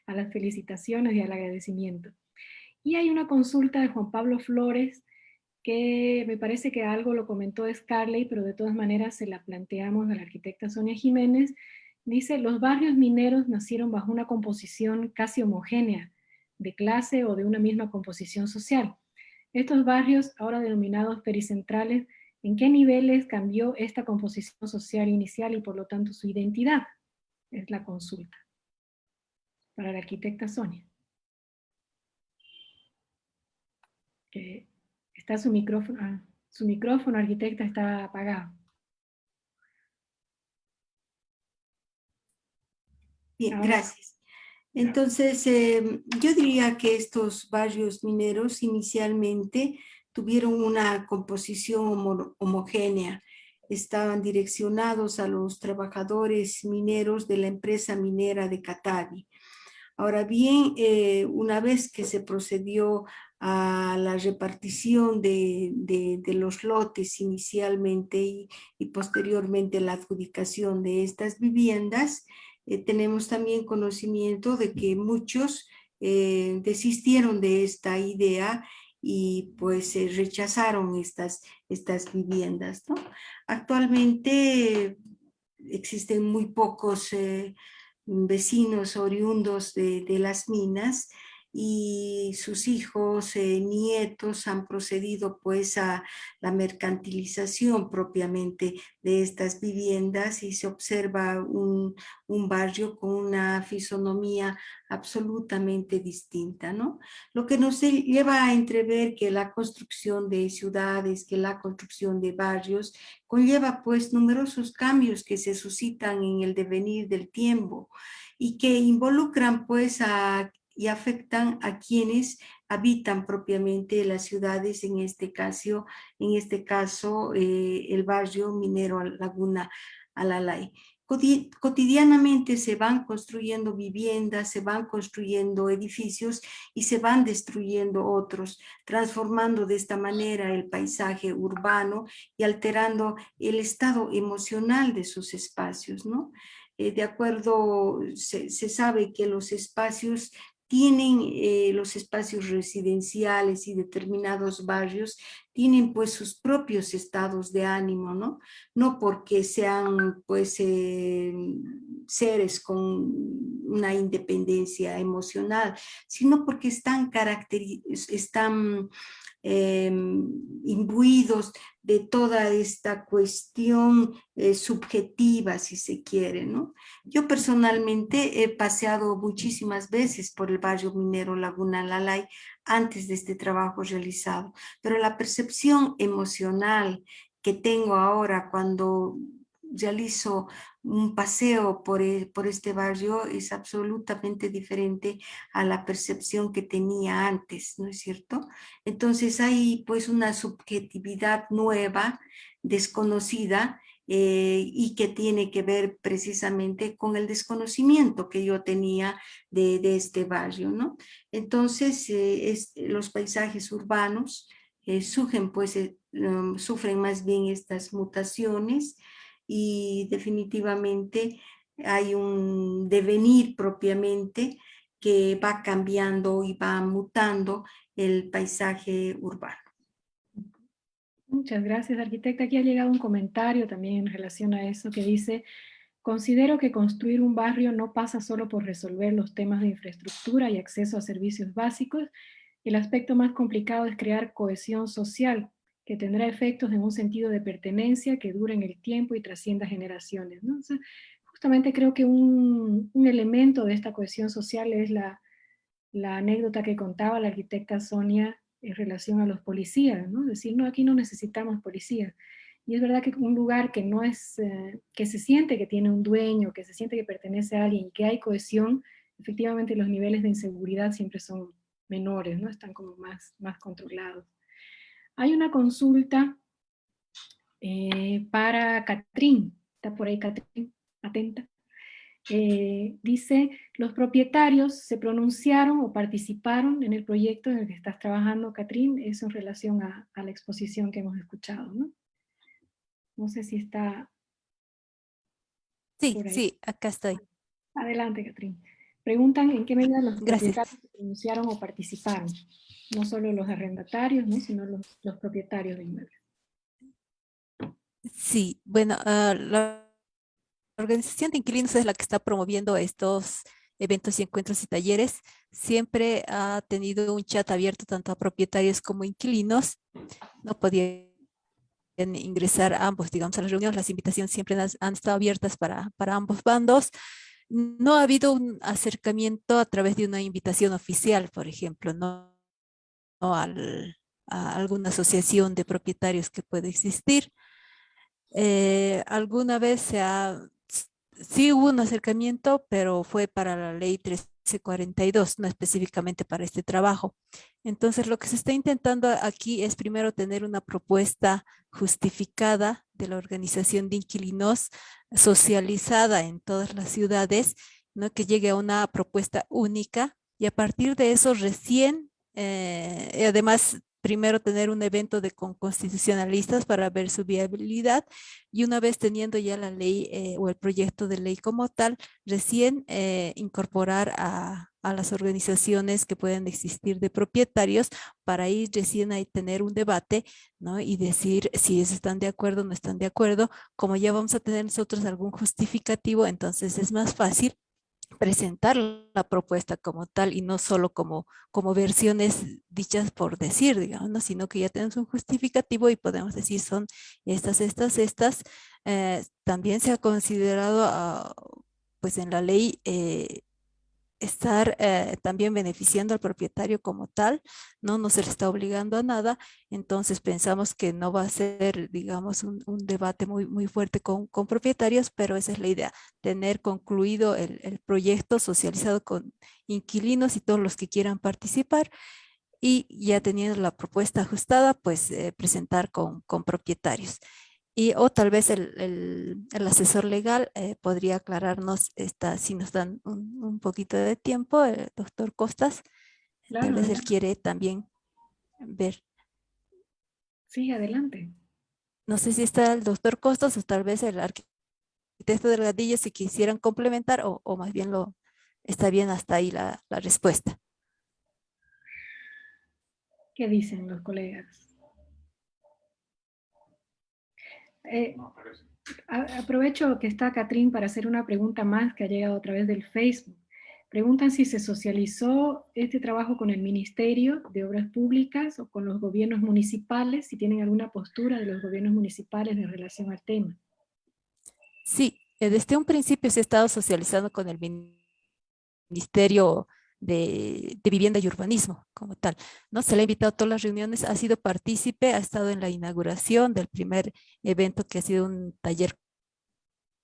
a las felicitaciones y al agradecimiento. Y hay una consulta de Juan Pablo Flores, que me parece que algo lo comentó Scarlett, pero de todas maneras se la planteamos a la arquitecta Sonia Jiménez. Dice: los barrios mineros nacieron bajo una composición casi homogénea, de clase o de una misma composición social. Estos barrios, ahora denominados pericentrales, ¿en qué niveles cambió esta composición social inicial y por lo tanto su identidad? Es la consulta para la arquitecta Sonia. Que está su micrófono, arquitecta, está apagado. Bien, gracias. Entonces, yo diría que estos barrios mineros inicialmente tuvieron una composición homogénea. Estaban direccionados a los trabajadores mineros de la empresa minera de Catavi. Ahora bien, una vez que se procedió a la repartición de los lotes inicialmente y posteriormente la adjudicación de estas viviendas, tenemos también conocimiento de que muchos desistieron de esta idea y pues rechazaron estas viviendas, ¿no? Actualmente existen muy pocos vecinos oriundos de las minas, y sus hijos, nietos han procedido pues a la mercantilización propiamente de estas viviendas, y se observa un barrio con una fisonomía absolutamente distinta, ¿no? Lo que nos lleva a entrever que la construcción de ciudades, que la construcción de barrios conlleva pues numerosos cambios que se suscitan en el devenir del tiempo y que involucran pues y afectan a quienes habitan propiamente las ciudades, en este caso el barrio minero Laguna Alalay. Cotidianamente se van construyendo viviendas, se van construyendo edificios y se van destruyendo otros, transformando de esta manera el paisaje urbano y alterando el estado emocional de sus espacios, ¿no? de acuerdo, se sabe que los espacios tienen, los espacios residenciales y determinados barrios tienen pues sus propios estados de ánimo, ¿no? No porque sean pues seres con una independencia emocional, sino porque están imbuidos de toda esta cuestión subjetiva, si se quiere, ¿no? Yo personalmente he paseado muchísimas veces por el barrio minero Laguna Lalay antes de este trabajo realizado, pero la percepción emocional que tengo ahora cuando realizo un paseo por este barrio es absolutamente diferente a la percepción que tenía antes, ¿no es cierto? Entonces hay pues una subjetividad nueva, desconocida, y que tiene que ver precisamente con el desconocimiento que yo tenía de este barrio, ¿no? Entonces, los paisajes urbanos sufren más bien estas mutaciones y definitivamente hay un devenir propiamente que va cambiando y va mutando el paisaje urbano. Muchas gracias, arquitecta. Aquí ha llegado un comentario también en relación a eso que dice: considero que construir un barrio no pasa solo por resolver los temas de infraestructura y acceso a servicios básicos. El aspecto más complicado es crear cohesión social, que tendrá efectos en un sentido de pertenencia que dure en el tiempo y trascienda generaciones, ¿no? O sea, justamente creo que un elemento de esta cohesión social es la anécdota que contaba la arquitecta Sonia en relación a los policías, ¿no? Decir, no, aquí no necesitamos policías. Y es verdad que un lugar que no es, que se siente que tiene un dueño, que se siente que pertenece a alguien y que hay cohesión, efectivamente los niveles de inseguridad siempre son menores, ¿no? Están como más controlados. Hay una consulta para Catrín. ¿Está por ahí Catrín? Atenta. Dice, los propietarios se pronunciaron o participaron en el proyecto en el que estás trabajando, Catrín, eso en relación a la exposición que hemos escuchado, ¿no? No sé si está Sí, por ahí. sí, acá estoy. Adelante, Catrín. Preguntan en qué medida los Gracias. propietarios se pronunciaron o participaron, no solo los arrendatarios, ¿no? Sino los propietarios de inmuebles. Sí, bueno, la organización de inquilinos es la que está promoviendo estos eventos y encuentros y talleres. Siempre ha tenido un chat abierto tanto a propietarios como inquilinos. No podían ingresar a ambos, digamos, a las reuniones. Las invitaciones siempre han estado abiertas para ambos bandos. No ha habido un acercamiento a través de una invitación oficial, por ejemplo, no a alguna asociación de propietarios que puede existir. Alguna vez sí hubo un acercamiento, pero fue para la ley 1342, no específicamente para este trabajo. Entonces, lo que se está intentando aquí es primero tener una propuesta justificada de la organización de inquilinos, socializada en todas las ciudades, ¿no? Que llegue a una propuesta única y a partir de eso recién, además, primero tener un evento con constitucionalistas para ver su viabilidad y una vez teniendo ya la ley o el proyecto de ley como tal, recién incorporar a las organizaciones que pueden existir de propietarios para ir recién ahí tener un debate, ¿no? Y decir si están de acuerdo o no están de acuerdo. Como ya vamos a tener nosotros algún justificativo, entonces es más fácil presentar la propuesta como tal y no solo como versiones dichas por decir, digamos, ¿no? Sino que ya tenemos un justificativo y podemos decir son estas. También se ha considerado, pues en la ley, estar también beneficiando al propietario como tal, no se le está obligando a nada, entonces pensamos que no va a ser, digamos, un debate muy fuerte con propietarios, pero esa es la idea, tener concluido el proyecto socializado con inquilinos y todos los que quieran participar, y ya teniendo la propuesta ajustada, pues presentar con propietarios. O tal vez el asesor legal podría aclararnos si nos dan un poquito de tiempo, el doctor Costas. Claro, Tal vez él adelante. quiere también ver. Sí, adelante. No sé si está el doctor Costas o tal vez el arquitecto arquitecto Delgadillo si quisieran complementar o más bien está bien hasta ahí la respuesta. ¿Qué dicen los colegas? Aprovecho que está Catrín para hacer una pregunta más que ha llegado a través del Facebook. Preguntan si se socializó este trabajo con el Ministerio de Obras Públicas o con los gobiernos municipales, si tienen alguna postura de los gobiernos municipales en relación al tema. Sí, desde un principio se ha estado socializando con el Ministerio de Vivienda y Urbanismo como tal, ¿no? Se le ha invitado a todas las reuniones, ha sido partícipe, ha estado en la inauguración del primer evento que ha sido un taller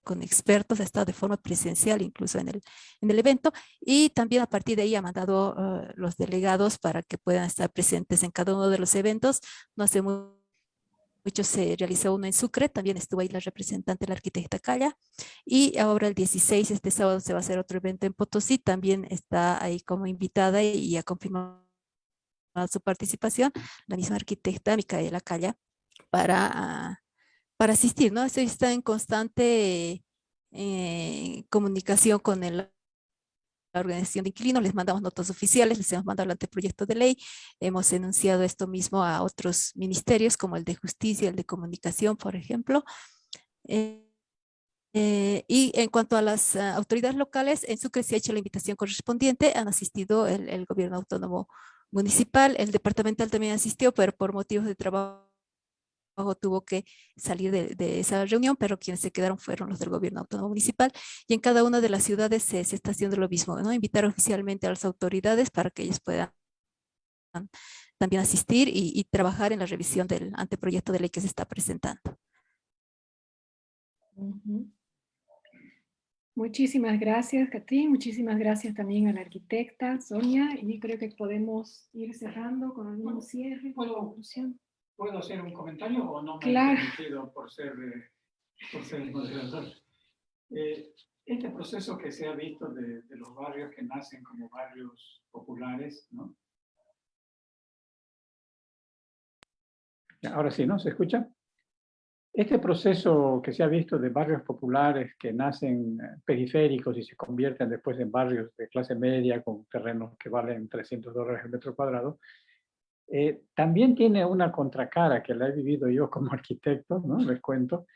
con expertos, ha estado de forma presencial incluso en el evento, y también a partir de ahí ha mandado los delegados para que puedan estar presentes en cada uno de los eventos. No hace mucho se realizó uno en Sucre, también estuvo ahí la representante, la arquitecta Calla, y ahora el 16, este sábado, se va a hacer otro evento en Potosí, también está ahí como invitada y ha confirmado su participación la misma arquitecta Micaela Calla para asistir, ¿no? Está en constante comunicación con la organización de inquilinos, les mandamos notas oficiales, les hemos mandado el anteproyecto de ley, hemos enunciado esto mismo a otros ministerios como el de Justicia, el de Comunicación, por ejemplo. Y en cuanto a las autoridades locales, en Sucre se ha hecho la invitación correspondiente, han asistido el gobierno autónomo municipal, el departamental también asistió, pero por motivos de trabajo tuvo que salir de esa reunión, pero quienes se quedaron fueron los del gobierno autónomo municipal, y en cada una de las ciudades se está haciendo lo mismo, ¿no? Invitar oficialmente a las autoridades para que ellos puedan también asistir y trabajar en la revisión del anteproyecto de ley que se está presentando. Muchísimas gracias, Catrín. Muchísimas gracias también a la arquitecta Sonia, y creo que podemos ir cerrando con algún cierre, con conclusión. ¿Puedo hacer un comentario o no me Claro. he permitido por ser el moderador? Este proceso que se ha visto de los barrios que nacen como barrios populares, ¿no? Ahora sí, ¿no? ¿Se escucha? Este proceso que se ha visto de barrios populares que nacen periféricos y se convierten después en barrios de clase media con terrenos que valen $300 el metro cuadrado, también tiene una contracara que la he vivido yo como arquitecto, ¿no? Les cuento.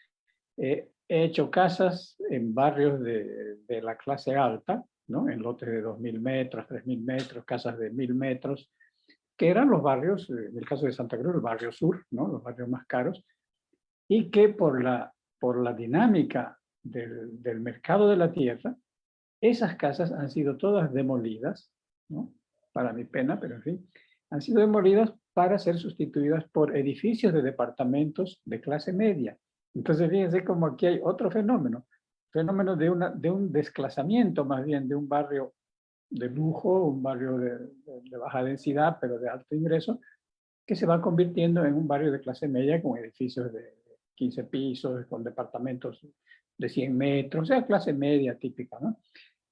He hecho casas en barrios de la clase alta, ¿no? En lotes de 2.000 metros, 3.000 metros, casas de 1.000 metros, que eran los barrios, en el caso de Santa Cruz, el barrio sur, ¿no? Los barrios más caros, y que por la dinámica del mercado de la tierra, esas casas han sido todas demolidas, ¿no? Para mi pena, pero en fin, han sido demolidas para ser sustituidas por edificios de departamentos de clase media. Entonces, fíjense como aquí hay otro fenómeno de un desclasamiento más bien de un barrio de lujo, un barrio de baja densidad, pero de alto ingreso, que se va convirtiendo en un barrio de clase media con edificios de 15 pisos, con departamentos de 100 metros, o sea, clase media típica, ¿no?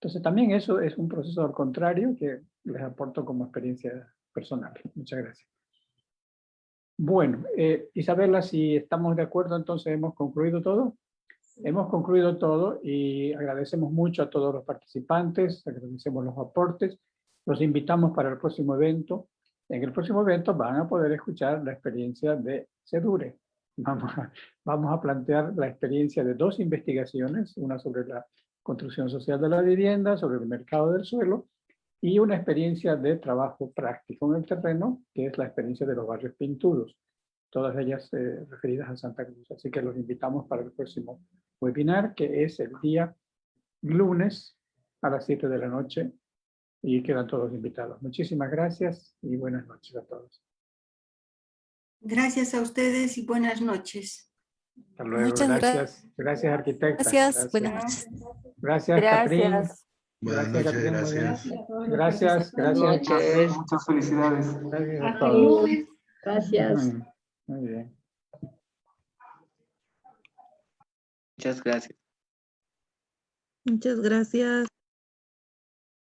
Entonces también eso es un proceso al contrario que les aporto como experiencia personal. Muchas gracias. Bueno, Isabela, si estamos de acuerdo, entonces hemos concluido todo. Sí. Hemos concluido todo y agradecemos mucho a todos los participantes, agradecemos los aportes, los invitamos para el próximo evento. En el próximo evento van a poder escuchar la experiencia de Sedure. Vamos a plantear la experiencia de 2 investigaciones, una sobre la construcción social de la vivienda, sobre el mercado del suelo, y una experiencia de trabajo práctico en el terreno, que es la experiencia de los barrios pintudos, todas ellas referidas a Santa Cruz. Así que los invitamos para el próximo webinar, que es el día lunes a las 7 de la noche, y quedan todos invitados. Muchísimas gracias y buenas noches a todos. Gracias a ustedes y buenas noches. Hasta luego. Muchas gracias. Gracias, arquitecta. Gracias. Buenas noches. Gracias, Catrín. Buenas noches, gracias. Gracias, gracias. Muchas felicidades. Gracias a Hasta todos. el lunes. Gracias. Muy bien. Muchas gracias. Muchas gracias.